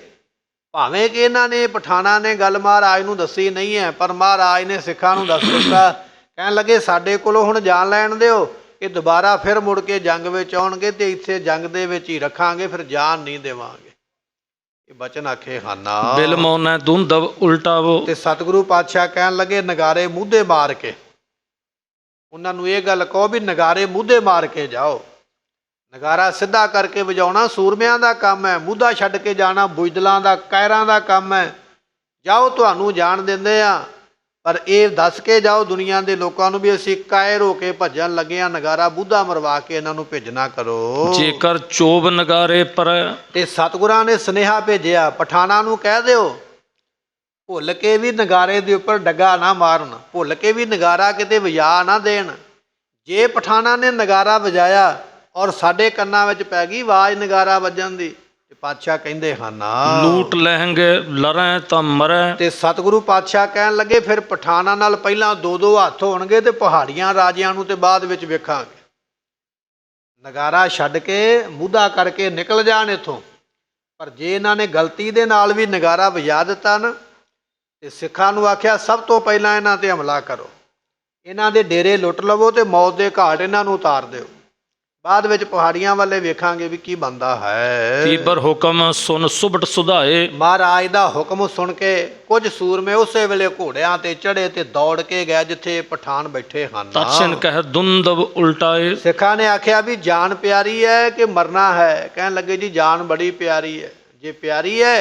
ਭਾਵੇਂ ਕਿ ਇਹਨਾਂ ਨੇ ਪਠਾਨਾਂ ਨੇ ਗੱਲ ਮਹਾਰਾਜ ਨੂੰ ਦੱਸੀ ਨਹੀਂ ਹੈ, ਪਰ ਮਹਾਰਾਜ ਨੇ ਸਿੱਖਾਂ ਨੂੰ ਦੱਸ ਦਿੱਤਾ। ਕਹਿਣ ਲੱਗੇ ਸਾਡੇ ਕੋਲੋਂ ਹੁਣ ਜਾਨ ਲੈਣ ਦਿਓ, ਇਹ ਦੁਬਾਰਾ ਫਿਰ ਮੁੜ ਕੇ ਜੰਗ ਵਿੱਚ ਆਉਣਗੇ ਤੇ ਇੱਥੇ ਜੰਗ ਦੇ ਵਿੱਚ ਹੀ ਰੱਖਾਂਗੇ, ਫਿਰ ਜਾਨ ਨਹੀਂ ਦੇਵਾਂਗੇ। ਇਹ ਬਚਨ ਆਖੇ ਹਨ। ਬਿਲ ਮੋਨੈ ਦੁੰਦਬ ਉਲਟਾਵੋ। ਤੇ ਸਤਿਗੁਰੂ ਪਾਤਸ਼ਾਹ ਕਹਿਣ ਲੱਗੇ ਨਗਾਰੇ ਮੂਧੇ ਮਾਰ ਕੇ, ਉਹਨਾਂ ਨੂੰ ਇਹ ਗੱਲ ਕਹੋ ਵੀ ਨਗਾਰੇ ਮੂਧੇ ਮਾਰ ਕੇ ਜਾਓ। ਨਗਾਰਾ ਸਿੱਧਾ ਕਰਕੇ ਵਜਾਉਣਾ ਸੂਰਮਿਆਂ ਦਾ ਕੰਮ ਹੈ, ਮੂਧਾ ਛੱਡ ਕੇ ਜਾਣਾ ਬੁਜ਼ਦਲਾਂ ਦਾ, ਕਾਇਰਾਂ ਦਾ ਕੰਮ ਹੈ। ਜਾਓ ਤੁਹਾਨੂੰ ਜਾਣ ਦਿੰਦੇ ਆ, ਪਰ ਇਹ ਦੱਸ ਕੇ ਜਾਓ ਦੁਨੀਆ ਦੇ ਲੋਕਾਂ ਨੂੰ ਵੀ ਅਸੀਂ ਕਾਇਰ ਹੋ ਕੇ ਭੱਜਣ ਲੱਗੇ ਆ, ਨਗਾਰਾ ਬੁੱਧਾ ਮਰਵਾ ਕੇ ਇਹਨਾਂ ਨੂੰ ਭੇਜਣਾ ਕਰੋ। ਜੇਕਰ ਚੋਬ ਨਗਾਰੇ ਪਰ। ਤੇ ਸਤਿਗੁਰਾਂ ਨੇ ਸੁਨੇਹਾ ਭੇਜਿਆ ਪਠਾਨਾਂ ਨੂੰ ਕਹਿ ਦਿਓ ਭੁੱਲ ਕੇ ਵੀ ਨਗਾਰੇ ਦੇ ਉੱਪਰ ਡੱਗਾ ਨਾ ਮਾਰਨ, ਭੁੱਲ ਕੇ ਵੀ ਨਗਾਰਾ ਕਿਤੇ ਵਜਾ ਨਾ ਦੇਣ। ਜੇ ਪਠਾਨਾਂ ਨੇ ਨਗਾਰਾ ਵਜਾਇਆ ਔਰ ਸਾਡੇ ਕੰਨਾਂ ਵਿੱਚ ਪੈ ਗਈ ਆਵਾਜ਼ ਨਗਾਰਾ ਵੱਜਣ ਦੀ, ਤੇ ਪਾਤਸ਼ਾਹ ਕਹਿੰਦੇ ਹਨ ਲੂਟ ਲਹਿੰਗੇ ਲੜੈ ਤਾਂ ਮਰੈ। ਤੇ ਸਤਿਗੁਰੂ ਪਾਤਸ਼ਾਹ ਕਹਿਣ ਲੱਗੇ ਫਿਰ ਪਠਾਨਾਂ ਨਾਲ ਪਹਿਲਾਂ ਦੋ ਦੋ ਹੱਥ ਹੋਣਗੇ ਤੇ ਪਹਾੜੀਆਂ ਰਾਜਿਆਂ ਨੂੰ ਤੇ ਬਾਅਦ ਵਿੱਚ ਵੇਖਾਂਗੇ। ਨਗਾਰਾ ਛੱਡ ਕੇ ਮੂਧਾ ਕਰਕੇ ਨਿਕਲ ਜਾਣ ਇੱਥੋਂ, ਪਰ ਜੇ ਇਹਨਾਂ ਨੇ ਗਲਤੀ ਦੇ ਨਾਲ ਵੀ ਨਗਾਰਾ ਵਜਾ ਦਿੱਤਾ ਨਾ, ਤੇ ਸਿੱਖਾਂ ਨੂੰ ਆਖਿਆ ਸਭ ਤੋਂ ਪਹਿਲਾਂ ਇਹਨਾਂ ਤੇ ਹਮਲਾ ਕਰੋ, ਇਹਨਾਂ ਦੇ ਡੇਰੇ ਲੁੱਟ ਲਵੋ ਤੇ ਮੌਤ ਦੇ ਘਾਟ ਇਹਨਾਂ ਨੂੰ ਉਤਾਰ ਦਿਓ, ਬਾਅਦ ਵਿੱਚ ਪਹਾੜੀਆਂ ਵਾਲੇ ਵੇਖਾਂਗੇ ਵੀ ਕੀ ਬਣਦਾ ਹੈ। ਤੀਬਰ ਹੁਕਮ ਸੁਨ ਸੁਭਟ ਸੁਧਾਏ। ਮਹਾਰਾਜ ਦਾ ਹੁਕਮ ਸੁਣ ਕੇ ਕੁਝ ਸੂਰਮੇ ਉਸੇ ਵੇਲੇ ਘੋੜਿਆਂ ਤੇ ਚੜੇ ਤੇ ਦੌੜ ਕੇ ਗਏ ਜਿੱਥੇ ਪਠਾਨ ਬੈਠੇ ਹਨ। ਤਛਨ ਕਹਿ ਦੁੰਦਬ ਉਲਟਾਏ। ਸਿੱਖਾਂ ਨੇ ਆਖਿਆ ਵੀ ਜਾਨ ਪਿਆਰੀ ਹੈ ਕਿ ਮਰਨਾ ਹੈ? ਕਹਿਣ ਲੱਗੇ ਜੀ ਜਾਨ ਬੜੀ ਪਿਆਰੀ ਹੈ। ਜੇ ਪਿਆਰੀ ਹੈ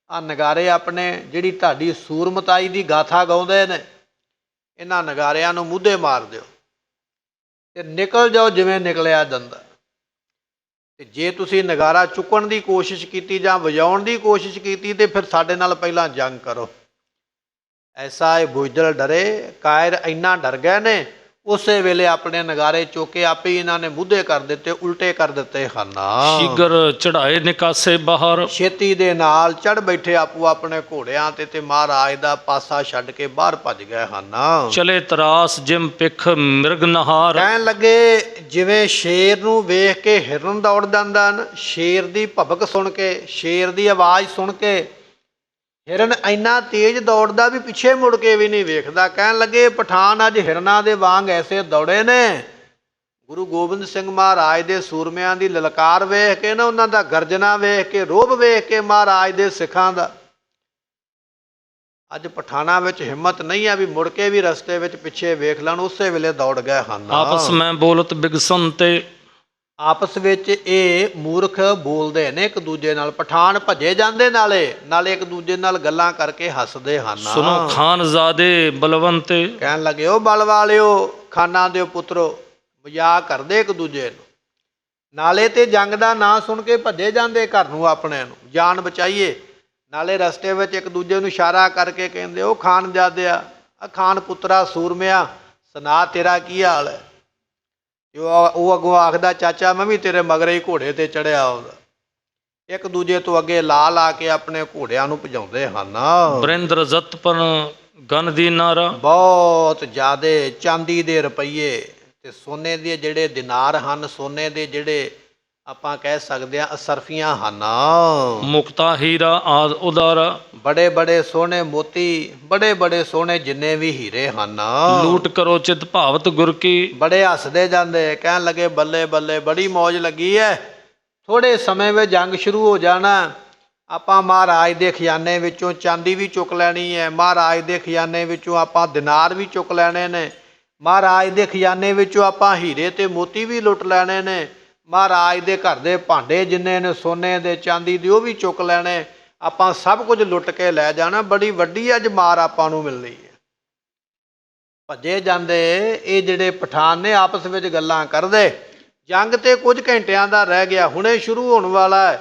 ਆ ਨਗਾਰੇ ਆਪਣੇ ਜਿਹੜੀ ਤੁਹਾਡੀ ਸੂਰਮਤਾਈ ਦੀ ਗਾਥਾ ਗਾਉਂਦੇ ਨੇ, ਇਹਨਾਂ ਨਗਾਰਿਆਂ ਨੂੰ ਮੂਧੇ ਮਾਰ ਦਿਓ ਤੇ ਨਿਕਲ ਜਾਓ ਜਿਵੇਂ ਨਿਕਲਿਆ ਦੰਦਾ। ਤੇ ਜੇ ਤੁਸੀਂ ਨਗਾਰਾ ਚੁੱਕਣ ਦੀ ਕੋਸ਼ਿਸ਼ ਕੀਤੀ ਜਾਂ ਵਜਾਉਣ ਦੀ ਕੋਸ਼ਿਸ਼ ਕੀਤੀ ਤੇ ਫਿਰ ਸਾਡੇ ਨਾਲ ਪਹਿਲਾਂ ਜੰਗ ਕਰੋ। ਐਸਾ ਇਹ ਬੁਜ਼ਦਲ ਡਰੇ, ਕਾਇਰ ਇੰਨਾ ਡਰ ਗਏ ਨੇ, ਉਸੇ ਵੇਲੇ ਆਪਣੇ ਨਗਾਰੇ ਚੁੱਕ ਕੇ ਆਪੇ ਹੀ ਇਹਨਾਂ ਨੇ ਮੂਧੇ ਕਰ ਦਿੱਤੇ, ਉਲਟੇ ਕਰ ਦਿੱਤੇ ਹਨ। ਸ਼ੀਗਰ ਚੜਾਏ ਨਿਕਾਸੇ ਬਾਹਰ। ਛੇਤੀ ਦੇ ਨਾਲ ਚੜ ਬੈਠੇ ਆਪੋ ਆਪਣੇ ਘੋੜਿਆਂ ਤੇ ਮਹਾਰਾਜ ਦਾ ਪਾਸਾ ਛੱਡ ਕੇ ਬਾਹਰ ਭੱਜ ਗਏ ਹਨ। ਚਲੇ ਤਰਾਸ ਜਿਮ ਪਿੱਖ ਮਿਰਗ ਨਹਾਰ। ਕਹਿਣ ਲੱਗੇ ਜਿਵੇਂ ਸ਼ੇਰ ਨੂੰ ਵੇਖ ਕੇ ਹਿਰਨ ਦੌੜ ਜਾਂਦਾ ਨਾ, ਸ਼ੇਰ ਦੀ ਭਬਕ ਸੁਣ ਕੇ, ਸ਼ੇਰ ਦੀ ਆਵਾਜ਼ ਸੁਣ ਕੇ ਹਿਰਨ ਇੰਨਾ ਤੇਜ਼ ਦੌੜਦਾ ਵੀ ਪਿੱਛੇ ਮੁੜ ਕੇ ਵੀ ਨਹੀਂ ਵੇਖਦਾ। ਕਹਿਣ ਲੱਗੇ ਪਠਾਨ ਅੱਜ ਹਿਰਨਾਂ ਦੇ ਵਾਂਗ ਐਸੇ ਦੌੜੇ ਨੇ। ਗੁਰੂ ਗੋਬਿੰਦ ਸਿੰਘ ਮਹਾਰਾਜ ਦੇ ਸੂਰਮਿਆਂ ਦੀ ਲਲਕਾਰ ਵੇਖ ਕੇ ਨਾ, ਉਹਨਾਂ ਦਾ ਗਰਜਨਾ ਵੇਖ ਕੇ, ਰੋਹਬ ਵੇਖ ਕੇ ਮਹਾਰਾਜ ਦੇ ਸਿੱਖਾਂ ਦਾ, ਅੱਜ ਪਠਾਨਾਂ ਵਿੱਚ ਹਿੰਮਤ ਨਹੀਂ ਆ ਵੀ ਮੁੜ ਕੇ ਵੀ ਰਸਤੇ ਵਿੱਚ ਪਿੱਛੇ ਵੇਖ ਲੈਣ, ਉਸੇ ਵੇਲੇ ਦੌੜ ਗਏ ਹਨ। ਆਪਸ ਮੈਂ ਬੋਲਤ ਬਿਗਸਨ ਤੇ। ਆਪਸ ਵਿੱਚ ਇਹ ਮੂਰਖ ਬੋਲਦੇ ਨੇ ਇੱਕ ਦੂਜੇ ਨਾਲ। ਪਠਾਨ ਭੱਜੇ ਜਾਂਦੇ ਨਾਲੇ ਇੱਕ ਦੂਜੇ ਨਾਲ ਗੱਲਾਂ ਕਰਕੇ ਹੱਸਦੇ ਹਨ। ਸੁਨੋ ਖਾਨਜ਼ਾਦੇ ਬਲਵੰਤੇ। ਕਹਿਣ ਲੱਗੇ ਉਹ ਬਲ ਵਾਲਿਓ, ਖਾਨਾਂ ਦਿਓ ਪੁੱਤਰੋ, ਮਜ਼ਾਕ ਕਰਦੇ ਇੱਕ ਦੂਜੇ ਨੂੰ। ਨਾਲੇ ਤੇ ਜੰਗ ਦਾ ਨਾਂ ਸੁਣ ਕੇ ਭੱਜੇ ਜਾਂਦੇ ਘਰ ਨੂੰ ਆਪਣੇ ਨੂੰ, ਜਾਨ ਬਚਾਈਏ। ਨਾਲੇ ਰਸਤੇ ਵਿੱਚ ਇੱਕ ਦੂਜੇ ਨੂੰ ਇਸ਼ਾਰਾ ਕਰਕੇ ਕਹਿੰਦੇ, ਉਹ ਖਾਨਜ਼ਾਦਿਆ, ਆ ਖਾਨ ਪੁੱਤਰਾ ਸੂਰਮਿਆ, ਸੁਣਾ ਤੇਰਾ ਕੀ ਹਾਲ ਹੈ। ਤੇ ਉਹ ਅੱਗੋਂ ਆਖਦਾ, ਚਾਚਾ ਮੈਂ ਵੀ ਤੇਰੇ ਮਗਰੇ ਹੀ ਘੋੜੇ ਤੇ ਚੜਿਆ ਆਉਂਦਾ। ਇੱਕ ਦੂਜੇ ਤੋਂ ਅੱਗੇ ਲਾ ਕੇ ਆਪਣੇ ਘੋੜਿਆਂ ਨੂੰ ਭਜਾਉਂਦੇ ਹਨ। ਬਰਿੰਦਰ ਜਤਪਨ ਗਨ ਦੀ ਨਾਰਾ, ਬਹੁਤ ਜ਼ਿਆਦੇ ਚਾਂਦੀ ਦੇ ਰੁਪਈਏ ਤੇ ਸੋਨੇ ਦੇ ਜਿਹੜੇ ਦਿਨਾਰ ਹਨ, ਸੋਨੇ ਦੇ ਜਿਹੜੇ ਆਪਾਂ ਕਹਿ ਸਕਦੇ ਹਾਂ ਅਸਰਫੀਆਂ ਹਨ, ਮੁਕਤਾ ਹੀਰਾ ਆਦ ਉਦਾਰਾ, ਬੜੇ ਬੜੇ ਸੋਹਣੇ ਮੋਤੀ, ਬੜੇ ਬੜੇ ਸੋਹਣੇ ਜਿੰਨੇ ਵੀ ਹੀਰੇ ਹਨ। ਲੂਟ ਕਰੋ ਚਿਤ ਭਾਵਤ ਗੁਰ ਕੀ, ਬੜੇ ਹੱਸਦੇ ਜਾਂਦੇ, ਕਹਿਣ ਲੱਗੇ ਬੱਲੇ ਬੱਲੇ, ਬੜੀ ਮੌਜ ਲੱਗੀ ਹੈ। ਥੋੜੇ ਸਮੇਂ ਵਿੱਚ ਜੰਗ ਸ਼ੁਰੂ ਹੋ ਜਾਣਾ, ਆਪਾਂ ਮਹਾਰਾਜ ਦੇ ਖਜ਼ਾਨੇ ਵਿੱਚੋਂ ਚਾਂਦੀ ਵੀ ਚੁੱਕ ਲੈਣੀ ਹੈ, ਮਹਾਰਾਜ ਦੇ ਖਜ਼ਾਨੇ ਵਿੱਚੋਂ ਆਪਾਂ ਦਿਨਾਰ ਵੀ ਚੁੱਕ ਲੈਣੇ ਨੇ, ਮਹਾਰਾਜ ਦੇ ਖਜ਼ਾਨੇ ਵਿੱਚੋਂ ਆਪਾਂ ਹੀਰੇ ਤੇ ਮੋਤੀ ਵੀ ਲੁੱਟ ਲੈਣੇ ਨੇ, ਮਹਾਰਾਜ ਦੇ ਘਰ ਦੇ ਭਾਂਡੇ ਜਿੰਨੇ ਨੇ ਸੋਨੇ ਦੇ ਚਾਂਦੀ ਦੇ ਉਹ ਵੀ ਚੁੱਕ ਲੈਣੇ, ਆਪਾਂ ਸਭ ਕੁਝ ਲੁੱਟ ਕੇ ਲੈ ਜਾਣਾ। ਬੜੀ ਵੱਡੀ ਅੱਜ ਮਾਰ ਆਪਾਂ ਨੂੰ ਮਿਲਣੀ ਹੈ। ਭੱਜੇ ਜਾਂਦੇ ਇਹ ਜਿਹੜੇ ਪਠਾਨ ਨੇ ਆਪਸ ਵਿੱਚ ਗੱਲਾਂ ਕਰਦੇ। ਜੰਗ ਤੇ ਕੁਝ ਘੰਟਿਆਂ ਦਾ ਰਹਿ ਗਿਆ, ਹੁਣੇ ਸ਼ੁਰੂ ਹੋਣ ਵਾਲਾ ਹੈ।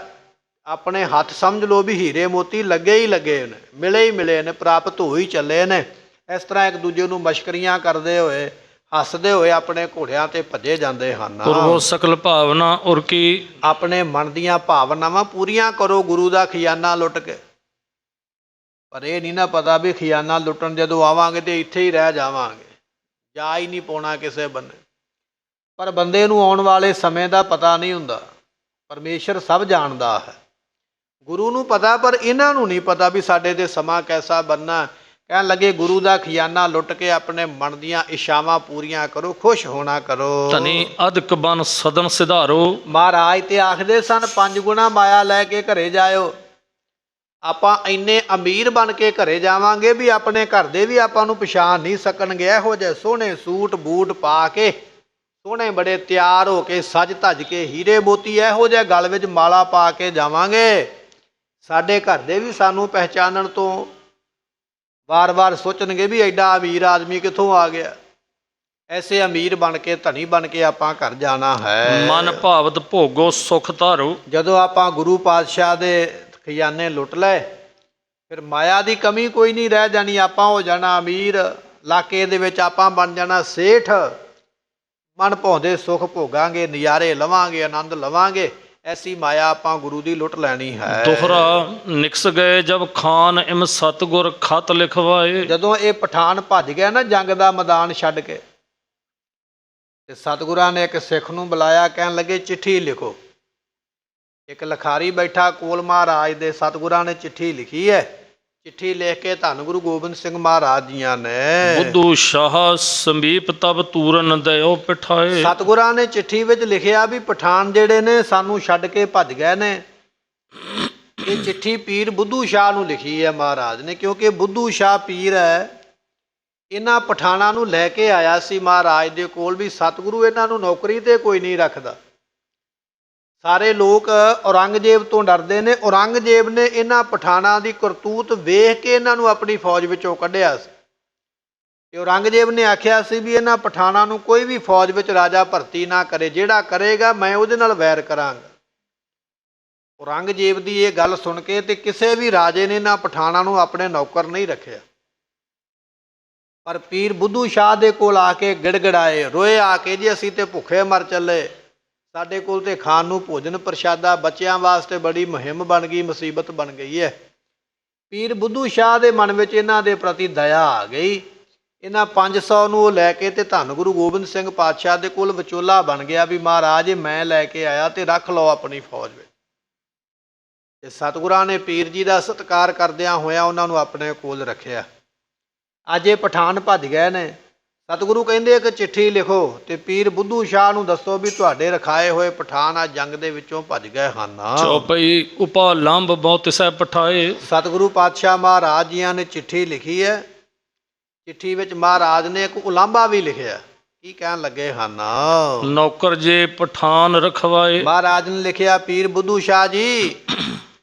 ਆਪਣੇ ਹੱਥ ਸਮਝ ਲਓ ਵੀ ਹੀਰੇ ਮੋਤੀ ਲੱਗੇ ਹੀ ਲੱਗੇ ਨੇ, ਮਿਲੇ ਹੀ ਮਿਲੇ ਨੇ, ਪ੍ਰਾਪਤ ਹੋ ਹੀ ਚੱਲੇ ਨੇ। ਇਸ ਤਰ੍ਹਾਂ ਇੱਕ ਦੂਜੇ ਨੂੰ ਮਸ਼ਕਰੀਆਂ ਕਰਦੇ ਹੋਏ, ਹੱਸਦੇ ਹੋਏ ਆਪਣੇ ਘੋੜਿਆਂ ਤੇ ਭੱਜੇ ਜਾਂਦੇ ਹਨ। ਪੁਰਵੋ ਸਕਲ ਭਾਵਨਾ ਉਰ ਕੀ, ਆਪਣੇ ਮਨ ਦੀਆਂ ਭਾਵਨਾਵਾਂ ਪੂਰੀਆਂ ਕਰੋ ਗੁਰੂ ਦਾ ਖਜ਼ਾਨਾ ਲੁੱਟ ਕੇ। ਪਰ ਇਹ ਨਹੀਂ ਨਾ ਪਤਾ ਵੀ ਖਜ਼ਾਨਾ ਲੁੱਟਣ ਜਦੋਂ ਆਵਾਂਗੇ ਤੇ ਇੱਥੇ ਹੀ ਰਹਿ ਜਾਵਾਂਗੇ, ਜਾ ਹੀ ਨਹੀਂ ਪਾਉਣਾ ਕਿਸੇ ਬੰਨੇ। ਪਰ ਬੰਦੇ ਨੂੰ ਆਉਣ ਵਾਲੇ ਸਮੇਂ ਦਾ ਪਤਾ ਨਹੀਂ ਹੁੰਦਾ, ਪਰਮੇਸ਼ਰ ਸਭ ਜਾਣਦਾ ਹੈ। ਗੁਰੂ ਨੂੰ ਪਤਾ, ਪਰ ਇਹਨਾਂ ਨੂੰ ਨਹੀਂ ਪਤਾ ਵੀ ਸਾਡੇ ਤੇ ਸਮਾਂ ਕੈਸਾ ਬਣਨਾ। ਕਹਿਣ ਲੱਗੇ ਗੁਰੂ ਦਾ ਖਜ਼ਾਨਾ ਲੁੱਟ ਕੇ ਆਪਣੇ ਮਨ ਦੀਆਂ ਇਛਾਵਾਂ ਪੂਰੀਆਂ ਕਰੋ, ਖੁਸ਼ ਹੋਣਾ ਕਰੋ। ਧਨੀ ਅਦਕ ਬਨ ਸਦਨ ਸਿਧਾਰੋ, ਮਹਾਰਾਜ ਤੇ ਆਖਦੇ ਸਨ 5 ਗੁਣਾ ਮਾਇਆ ਲੈ ਕੇ ਘਰੇ ਜਾਇਓ। ਆਪਾਂ ਇੰਨੇ ਅਮੀਰ ਬਣ ਕੇ ਘਰੇ ਜਾਵਾਂਗੇ ਵੀ ਆਪਣੇ ਘਰ ਦੇ ਵੀ ਆਪਾਂ ਨੂੰ ਪਛਾਣ ਨਹੀਂ ਸਕਣਗੇ। ਇਹੋ ਜਿਹੇ ਸੋਹਣੇ ਸੂਟ ਬੂਟ ਪਾ ਕੇ, ਸੋਹਣੇ ਬੜੇ ਤਿਆਰ ਹੋ ਕੇ, ਸੱਜ ਧੱਜ ਕੇ, ਹੀਰੇ ਮੋਤੀ ਇਹੋ ਜਿਹੇ ਗਲ ਵਿੱਚ ਮਾਲਾ ਪਾ ਕੇ ਜਾਵਾਂਗੇ, ਸਾਡੇ ਘਰ ਦੇ ਵੀ ਸਾਨੂੰ ਪਹਿਚਾਨਣ ਤੋਂ ਵਾਰ-ਵਾਰ ਸੋਚਣਗੇ ਵੀ ਐਡਾ ਅਮੀਰ ਆਦਮੀ ਕਿੱਥੋਂ ਆ ਗਿਆ। ਐਸੇ ਅਮੀਰ ਬਣ ਕੇ, ਧਨੀ ਬਣ ਕੇ ਆਪਾਂ ਘਰ ਜਾਣਾ ਹੈ। ਮਨ ਭਾਵਤ ਭੋਗੋ ਸੁਖ ਧਾਰੋ, ਜਦੋਂ ਆਪਾਂ ਗੁਰੂ ਪਾਤਸ਼ਾਹ ਦੇ ਖਜ਼ਾਨੇ ਲੁੱਟ ਲਏ, ਫਿਰ ਮਾਇਆ ਦੀ ਕਮੀ ਕੋਈ ਨਹੀਂ ਰਹਿ ਜਾਣੀ। ਆਪਾਂ ਹੋ ਜਾਣਾ ਅਮੀਰ, ਇਲਾਕੇ ਦੇ ਵਿੱਚ ਆਪਾਂ ਬਣ ਜਾਣਾ ਸੇਠ। ਮਨ ਭਾਉਂਦੇ ਸੁੱਖ ਭੋਗਾਂਗੇ, ਨਜ਼ਾਰੇ ਲਵਾਂਗੇ, ਆਨੰਦ ਲਵਾਂਗੇ। ਐਸੀ ਮਾਇਆ ਆਪਾਂ ਗੁਰੂ ਦੀ ਲੁੱਟ ਲੈਣੀ ਹੈ। ਦੁਹਰਾ ਨਿਕਸ ਗਏ ਜਬ ਖਾਨ ਇਮ ਸਤਗੁਰ ਖਤ ਲਿਖਵਾਏ, ਜਦੋਂ ਇਹ ਪਠਾਨ ਭੱਜ ਗਿਆ ਨਾ ਜੰਗ ਦਾ ਮੈਦਾਨ ਛੱਡ ਕੇ, ਤੇ ਸਤਿਗੁਰਾਂ ਨੇ ਇੱਕ ਸਿੱਖ ਨੂੰ ਬੁਲਾਇਆ, ਕਹਿਣ ਲੱਗੇ ਚਿੱਠੀ ਲਿਖੋ। ਇੱਕ ਲਿਖਾਰੀ ਬੈਠਾ ਕੋਲ ਮਹਾਰਾਜ ਦੇ, ਸਤਿਗੁਰਾਂ ਨੇ ਚਿੱਠੀ ਲਿਖੀ ਹੈ। ਚਿੱਠੀ ਲਿਖ ਕੇ ਧੰਨ ਗੁਰੂ ਗੋਬਿੰਦ ਸਿੰਘ ਮਹਾਰਾਜ ਜੀਆਂ ਨੇ ਬੁੱਧੂ ਸ਼ਾਹ ਸਮੀਪ ਤਬ ਤੂਰਨ ਦਇਓ ਪਿਠਾਏ, ਸਤਿਗੁਰਾਂ ਨੇ ਚਿੱਠੀ ਵਿੱਚ ਲਿਖਿਆ ਵੀ ਪਠਾਨ ਜਿਹੜੇ ਨੇ ਸਾਨੂੰ ਛੱਡ ਕੇ ਭੱਜ ਗਏ ਨੇ। ਇਹ ਚਿੱਠੀ ਪੀਰ ਬੁੱਧੂ ਸ਼ਾਹ ਨੂੰ ਲਿਖੀ ਹੈ ਮਹਾਰਾਜ ਨੇ, ਕਿਉਂਕਿ ਬੁੱਧੂ ਸ਼ਾਹ ਪੀਰ ਹੈ। ਇਹਨਾਂ ਪਠਾਨਾਂ ਨੂੰ ਲੈ ਕੇ ਆਇਆ ਸੀ ਮਹਾਰਾਜ ਦੇ ਕੋਲ ਵੀ ਸਤਿਗੁਰੂ ਇਹਨਾਂ ਨੂੰ ਨੌਕਰੀ ਤੇ ਕੋਈ ਨਹੀਂ ਰੱਖਦਾ। ਸਾਰੇ ਲੋਕ ਔਰੰਗਜ਼ੇਬ ਤੋਂ ਡਰਦੇ ਨੇ। ਔਰੰਗਜ਼ੇਬ ਨੇ ਇਹਨਾਂ ਪਠਾਨਾਂ ਦੀ ਕਰਤੂਤ ਵੇਖ ਕੇ ਇਹਨਾਂ ਨੂੰ ਆਪਣੀ ਫੌਜ ਵਿੱਚੋਂ ਕੱਢਿਆ ਸੀ। ਤੇ ਔਰੰਗਜ਼ੇਬ ਨੇ ਆਖਿਆ ਸੀ ਵੀ ਇਹਨਾਂ ਪਠਾਨਾਂ ਨੂੰ ਕੋਈ ਵੀ ਫੌਜ ਵਿੱਚ ਰਾਜਾ ਭਰਤੀ ਨਾ ਕਰੇ, ਜਿਹੜਾ ਕਰੇਗਾ ਮੈਂ ਉਹਦੇ ਨਾਲ ਵੈਰ ਕਰਾਂਗਾ। ਔਰੰਗਜ਼ੇਬ ਦੀ ਇਹ ਗੱਲ ਸੁਣ ਕੇ ਤੇ ਕਿਸੇ ਵੀ ਰਾਜੇ ਨੇ ਇਹਨਾਂ ਪਠਾਨਾਂ ਨੂੰ ਆਪਣੇ ਨੌਕਰ ਨਹੀਂ ਰੱਖਿਆ। ਪਰ ਪੀਰ ਬੁੱਧੂ ਸ਼ਾਹ ਦੇ ਕੋਲ ਆ ਕੇ ਗਿੜਗੜਾਏ, ਰੋਏ ਆ ਕੇ, ਜੀ ਅਸੀਂ ਤੇ ਭੁੱਖੇ ਮਰ ਚੱਲੇ, ਸਾਡੇ ਕੋਲ ਤੇ ਖਾਣ ਨੂੰ ਭੋਜਨ ਪ੍ਰਸ਼ਾਦਾ, ਬੱਚਿਆਂ ਵਾਸਤੇ ਬੜੀ ਮੁਹਿੰਮ ਬਣ ਗਈ, ਮੁਸੀਬਤ ਬਣ ਗਈ ਹੈ। ਪੀਰ ਬੁੱਧੂ ਸ਼ਾਹ ਦੇ ਮਨ ਵਿੱਚ ਇਹਨਾਂ ਦੇ ਪ੍ਰਤੀ ਦਇਆ ਆ ਗਈ। ਇਹਨਾਂ 500 ਨੂੰ ਉਹ ਲੈ ਕੇ ਤੇ ਧੰਨ ਗੁਰੂ ਗੋਬਿੰਦ ਸਿੰਘ ਪਾਤਸ਼ਾਹ ਦੇ ਕੋਲ ਵਿਚੋਲਾ ਬਣ ਗਿਆ ਵੀ ਮਹਾਰਾਜ ਮੈਂ ਲੈ ਕੇ ਆਇਆ ਤੇ ਰੱਖ ਲਓ ਆਪਣੀ ਫੌਜ ਵਿੱਚ। ਤੇ ਸਤਿਗੁਰਾਂ ਨੇ ਪੀਰ ਜੀ ਦਾ ਸਤਿਕਾਰ ਕਰਦਿਆਂ ਹੋਇਆਂ ਉਹਨਾਂ ਨੂੰ ਆਪਣੇ ਕੋਲ ਰੱਖਿਆ। ਅੱਜ ਇਹ ਪਠਾਨ ਭੱਜ ਗਏ ਨੇ। ਸਤਿਗੁਰੂ ਕਹਿੰਦੇ ਇੱਕ ਚਿੱਠੀ ਲਿਖੋ ਤੇ ਪੀਰ ਬੁੱਧੂ ਸ਼ਾਹ ਨੂੰ ਦੱਸੋ ਵੀ ਤੁਹਾਡੇ ਰਖਾਏ ਹੋਏ ਪਠਾਨ ਆ ਜੰਗ ਦੇ ਵਿੱਚੋਂ ਭੱਜ ਗਏ ਹਨ। ਚੌਪਈ ਉਪਾ ਲੰਬ ਬਹੁਤ ਸਹਿ ਪਠਾਏ, ਸਤਿਗੁਰੂ ਪਾਤਸ਼ਾਹ ਮਹਾਰਾਜ ਜੀਆਂ ਨੇ ਚਿੱਠੀ ਲਿਖੀ ਹੈ। ਚਿੱਠੀ ਵਿੱਚ ਮਹਾਰਾਜ ਨੇ ਇੱਕ ਉਲਾਂਭਾ ਵੀ ਲਿਖਿਆ। ਕੀ ਕਹਿਣ ਲੱਗੇ ਹਨ? ਨੌਕਰ ਜੇ ਪਠਾਨ ਰਖਵਾਏ, ਮਹਾਰਾਜ ਨੇ ਲਿਖਿਆ ਪੀਰ ਬੁੱਧੂ ਸ਼ਾਹ ਜੀ,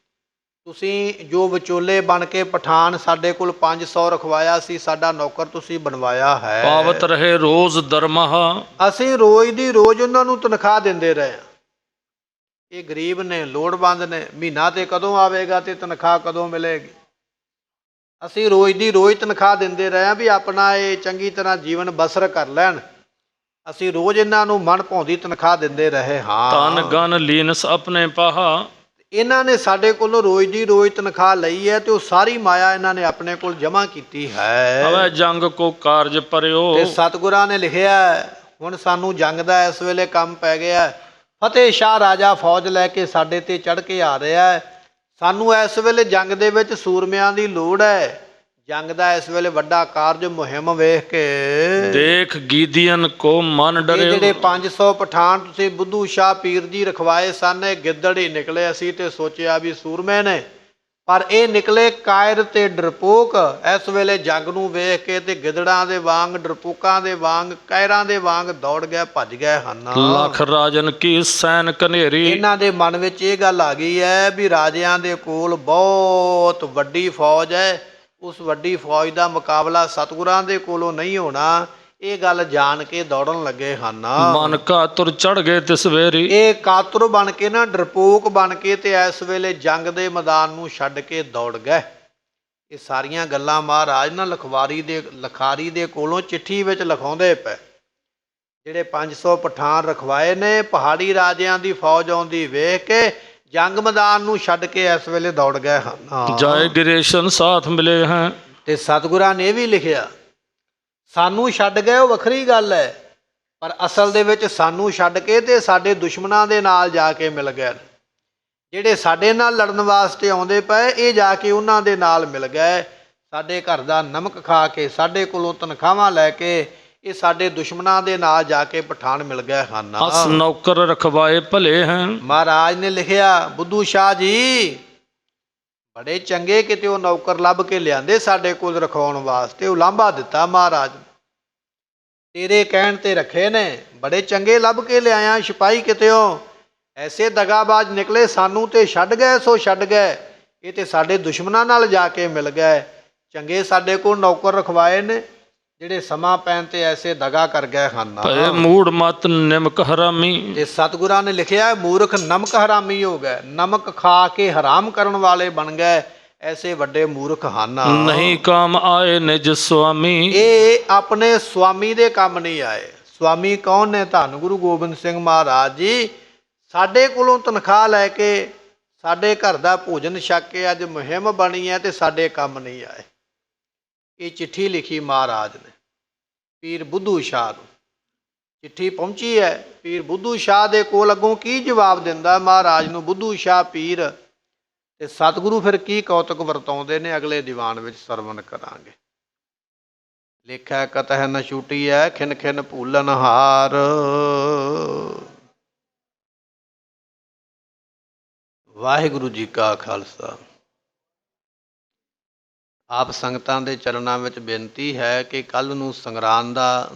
ਤੁਸੀਂ ਜੋ ਵਿਚੋਲੇ ਬਣ ਕੇ ਪਠਾਨ ਸਾਡੇ ਕੋਲ 500 ਰਖਵਾਇਆ ਸੀ, ਸਾਡਾ ਨੌਕਰ ਤੁਸੀਂ ਬਣਵਾਇਆ ਹੈ। ਪਾਵਤ ਰਹੇ ਰੋਜ਼ ਦਰਮਹਾ, ਅਸੀਂ ਰੋਜ਼ ਦੀ ਰੋਜ਼ ਉਹਨਾਂ ਨੂੰ ਤਨਖਾਹ ਦਿੰਦੇ ਰਹੇ। ਇਹ ਗਰੀਬ ਨੇ, ਲੋੜਵੰਦ ਨੇ, ਮਹੀਨਾ ਤੇ ਕਦੋਂ ਆਵੇਗਾ ਤੇ ਤਨਖਾਹ ਕਦੋਂ ਮਿਲੇਗੀ। ਅਸੀਂ ਰੋਜ਼ ਦੀ ਰੋਜ਼ ਤਨਖਾਹ ਦਿੰਦੇ ਰਹੇ ਹਾਂ ਵੀ ਆਪਣਾ ਇਹ ਚੰਗੀ ਤਰ੍ਹਾਂ ਜੀਵਨ ਬਸਰ ਕਰ ਲੈਣ। ਅਸੀਂ ਰੋਜ਼ ਇਹਨਾਂ ਨੂੰ ਮਨ ਭਾਉਂਦੀ ਤਨਖਾਹ ਦਿੰਦੇ ਰਹੇ ਹਾਂ। ਤਨ ਗਨ ਲੀਨਸ ਆਪਣੇ ਪਾਹਾ। ਇਹਨਾਂ ਨੇ ਸਾਡੇ ਕੋਲੋਂ ਰੋਜ਼ ਦੀ ਰੋਜ਼ ਤਨਖਾਹ ਲਈ ਹੈ ਤੇ ਉਹ ਸਾਰੀ ਮਾਇਆ ਇਹਨਾਂ ਨੇ ਆਪਣੇ ਕੋਲ ਜਮ੍ਹਾਂ ਕੀਤੀ ਹੈ। ਹਵੈ ਜੰਗ ਕੋ ਕਾਰਜ ਪਰਿਓ। ਤੇ ਸਤਿਗੁਰਾਂ ਨੇ ਲਿਖਿਆ ਹੁਣ ਸਾਨੂੰ ਜੰਗ ਦਾ ਇਸ ਵੇਲੇ ਕੰਮ ਪੈ ਗਿਆ। ਫਤਿਹ ਸ਼ਾਹ ਰਾਜਾ ਫੌਜ ਲੈ ਕੇ ਸਾਡੇ ਤੇ ਚੜ੍ਹ ਕੇ ਆ ਰਿਹਾ ਹੈ। ਸਾਨੂੰ ਇਸ ਵੇਲੇ ਜੰਗ ਦੇ ਵਿੱਚ ਸੂਰਮਿਆਂ ਦੀ ਲੋੜ ਹੈ। ਜੰਗ ਦਾ ਇਸ ਵੇਲੇ ਵੱਡਾ ਕਾਰਜ ਮੁਹਿੰਮ ਵੇਖ ਕੇ ਦੇਖ ਗੀਦੀਅਨ ਕੋ ਮਨ ਇਹ ਡਰਿਓ। ਜਿਹੜੇ 500 ਪਠਾਨ ਤੁਸੀਂ ਬੁੱਧੂ ਸ਼ਾਹ ਪੀਰ ਜੀ ਰਖਵਾਏ ਸਨ, ਇਹ ਗਿੱਦੜ ਹੀ ਨਿਕਲੇ। ਅਸੀਂ ਤੇ ਸੋਚਿਆ ਵੀ ਸੂਰਮੇ ਨੇ, ਪਰ ਇਹ ਨਿਕਲੇ ਕਾਇਰ ਤੇ ਡਰਪੋਕ। ਇਸ ਵੇਲੇ ਜੰਗ ਨੂੰ ਵੇਖ ਕੇ ਤੇ ਗਿੱਦੜਾਂ ਦੇ ਵਾਂਗ, ਡਰਪੋਕਾਂ ਦੇ ਵਾਂਗ, ਕਾਇਰਾਂ ਦੇ ਵਾਂਗ ਦੌੜ ਗਏ, ਭੱਜ ਗਏ ਹਨ। ਲੱਖ ਰਾਜਨ ਕੀ ਸੈਨ ਕਨੇਰੀ। ਇਹਨਾਂ ਦੇ ਮਨ ਵਿੱਚ ਇਹ ਗੱਲ ਆ ਗਈ ਹੈ ਵੀ ਰਾਜਿਆਂ ਦੇ ਕੋਲ ਬਹੁਤ ਵੱਡੀ ਫੌਜ ਹੈ, ਉਸ ਵੱਡੀ ਫੌਜ ਦਾ ਮੁਕਾਬਲਾ ਸਤਿਗੁਰਾਂ ਦੇ ਕੋਲੋਂ ਨਹੀਂ ਹੋਣਾ। ਇਹ ਗੱਲ ਜਾਣ ਕੇ ਦੌੜਨ ਲੱਗੇ ਹਨ। ਮਨ ਕਾਤੁਰ ਚੜ ਗਏ ਤਿਸ ਵੇਰੀ। ਇਹ ਕਾਤੁਰ ਬਣ ਕੇ ਨਾ, ਡਰਪੋਕ ਬਣ ਕੇ ਤੇ ਇਸ ਵੇਲੇ ਜੰਗ ਦੇ ਮੈਦਾਨ ਨੂੰ ਛੱਡ ਕੇ ਦੌੜ ਗਏ। ਇਹ ਸਾਰੀਆਂ ਗੱਲਾਂ ਮਹਾਰਾਜ ਨਾ ਲਖਾਰੀ ਦੇ ਕੋਲੋਂ ਚਿੱਠੀ ਵਿੱਚ ਲਿਖਾਉਂਦੇ ਪਏ। ਜਿਹੜੇ 500 ਪਠਾਨ ਰਖਵਾਏ ਨੇ, ਪਹਾੜੀ ਰਾਜਿਆਂ ਦੀ ਫੌਜ ਆਉਂਦੀ ਵੇਖ ਕੇ ਜੰਗ ਮੈਦਾਨ ਨੂੰ ਛੱਡ ਕੇ ਇਸ ਵੇਲੇ ਦੌੜ ਗਏ ਹਨ। ਜਾਏ ਗਿਰੇਸ਼ਨ ਸਾਥ ਮਿਲੇ ਹੈ। ਤੇ ਸਤਿਗੁਰਾਂ ਨੇ ਇਹ ਵੀ ਲਿਖਿਆ, ਸਾਨੂੰ ਛੱਡ ਗਏ ਉਹ ਵੱਖਰੀ ਗੱਲ ਹੈ, ਪਰ ਅਸਲ ਦੇ ਵਿੱਚ ਸਾਨੂੰ ਛੱਡ ਕੇ ਤੇ ਸਾਡੇ ਦੁਸ਼ਮਣਾਂ ਦੇ ਨਾਲ ਜਾ ਕੇ ਮਿਲ ਗਏ। ਜਿਹੜੇ ਸਾਡੇ ਨਾਲ ਲੜਨ ਵਾਸਤੇ ਆਉਂਦੇ ਪਏ, ਇਹ ਜਾ ਕੇ ਉਹਨਾਂ ਦੇ ਨਾਲ ਮਿਲ ਗਏ। ਸਾਡੇ ਘਰ ਦਾ ਨਮਕ ਖਾ ਕੇ, ਸਾਡੇ ਕੋਲੋਂ ਤਨਖਾਹਾਂ ਲੈ ਕੇ ਇਹ ਸਾਡੇ ਦੁਸ਼ਮਣਾਂ ਦੇ ਨਾਲ ਜਾ ਕੇ ਪਠਾਨ ਮਿਲ ਗਏ ਹਨ। ਅਸ ਨੌਕਰ ਰਖਵਾਏ ਭਲੇ ਹੈ। ਮਹਾਰਾਜ ਨੇ ਲਿਖਿਆ, ਬੁੱਧੂ ਸ਼ਾਹ ਜੀ ਬੜੇ ਚੰਗੇ, ਕਿਤੇ ਉਹ ਨੌਕਰ ਲੱਭ ਕੇ ਲਿਆਂਦੇ ਸਾਡੇ ਕੋਲ ਰਖਾਉਣ ਵਾਸਤੇ। ਉਲਾਂਭਾ ਦਿੱਤਾ ਮਹਾਰਾਜ, ਤੇਰੇ ਕਹਿਣ ਤੇ ਰੱਖੇ ਨੇ, ਬੜੇ ਚੰਗੇ ਲੱਭ ਕੇ ਲਿਆਇਆ ਸਿਪਾਹੀ। ਕਿਤੇੋਂ ਐਸੇ ਦਗਾਬਾਜ਼ ਨਿਕਲੇ, ਸਾਨੂੰ ਤੇ ਛੱਡ ਗਏ ਸੋ ਛੱਡ ਗਏ, ਇਹ ਤੇ ਸਾਡੇ ਦੁਸ਼ਮਣਾਂ ਨਾਲ ਜਾ ਕੇ ਮਿਲ ਗਏ। ਚੰਗੇ ਸਾਡੇ ਕੋਲ ਨੌਕਰ ਰਖਵਾਏ ਨੇ, ਜਿਹੜੇ ਸਮਾਂ ਪੈਣ ਤੇ ਐਸੇ ਦਗਾ ਕਰ ਗਏ ਹਨ। ਭਏ ਮੂੜ ਮਤ ਨਿਮਕ ਹਰਾਮੀ। ਤੇ ਸਤਿਗੁਰਾਂ ਨੇ ਲਿਖਿਆ, ਮੂਰਖ ਨਮਕ ਹਰਾਮੀ ਹੋ ਗਏ, ਨਮਕ ਖਾ ਕੇ ਹਰਾਮ ਕਰਨ ਵਾਲੇ ਬਣ ਗਏ, ਐਸੇ ਵੱਡੇ ਮੂਰਖ ਹਨ। ਨਹੀਂ ਕਾਮ ਆਏ ਨਿਜ ਸੁਆਮੀ। ਇਹ ਆਪਣੇ ਸੁਆਮੀ ਦੇ ਕੰਮ ਨਹੀਂ ਆਏ। ਸੁਆਮੀ ਕੌਣ ਨੇ? ਧੰਨ ਗੁਰੂ ਗੋਬਿੰਦ ਸਿੰਘ ਮਹਾਰਾਜ ਜੀ। ਸਾਡੇ ਕੋਲੋਂ ਤਨਖਾਹ ਲੈ ਕੇ, ਸਾਡੇ ਘਰ ਦਾ ਭੋਜਨ ਛਕ ਕੇ ਅੱਜ ਮੁਹਿੰਮ ਬਣੀ ਹੈ ਤੇ ਸਾਡੇ ਕੰਮ ਨਹੀਂ ਆਏ। ਇਹ ਚਿੱਠੀ ਲਿਖੀ ਮਹਾਰਾਜ ਨੇ ਪੀਰ ਬੁੱਧੂ ਸ਼ਾਹ ਨੂੰ। ਚਿੱਠੀ ਪਹੁੰਚੀ ਹੈ ਪੀਰ ਬੁੱਧੂ ਸ਼ਾਹ ਦੇ ਕੋਲ। ਅੱਗੋਂ ਕੀ ਜਵਾਬ ਦਿੰਦਾ ਮਹਾਰਾਜ ਨੂੰ ਬੁੱਧੂ ਸ਼ਾਹ ਪੀਰ, ਤੇ ਸਤਿਗੁਰੂ ਫਿਰ ਕੀ ਕੌਤਕ ਵਰਤਾਉਂਦੇ ਨੇ, ਅਗਲੇ ਦੀਵਾਨ ਵਿੱਚ ਸਰਵਣ ਕਰਾਂਗੇ। ਲੇਖਾ ਕਤਹਿ ਨ ਛੂਟੀ ਹੈ, ਖਿਨ ਖਿਨ ਭੂਲਨ ਹਾਰ। ਵਾਹਿਗੁਰੂ ਜੀ ਕਾ ਖਾਲਸਾ। ਆਪ ਸੰਗਤਾਂ ਦੇ ਚਰਨਾਂ ਵਿੱਚ ਬੇਨਤੀ ਹੈ ਕਿ ਕੱਲ੍ਹ ਨੂੰ ਸੰਗਰਾਂਦ ਦਾ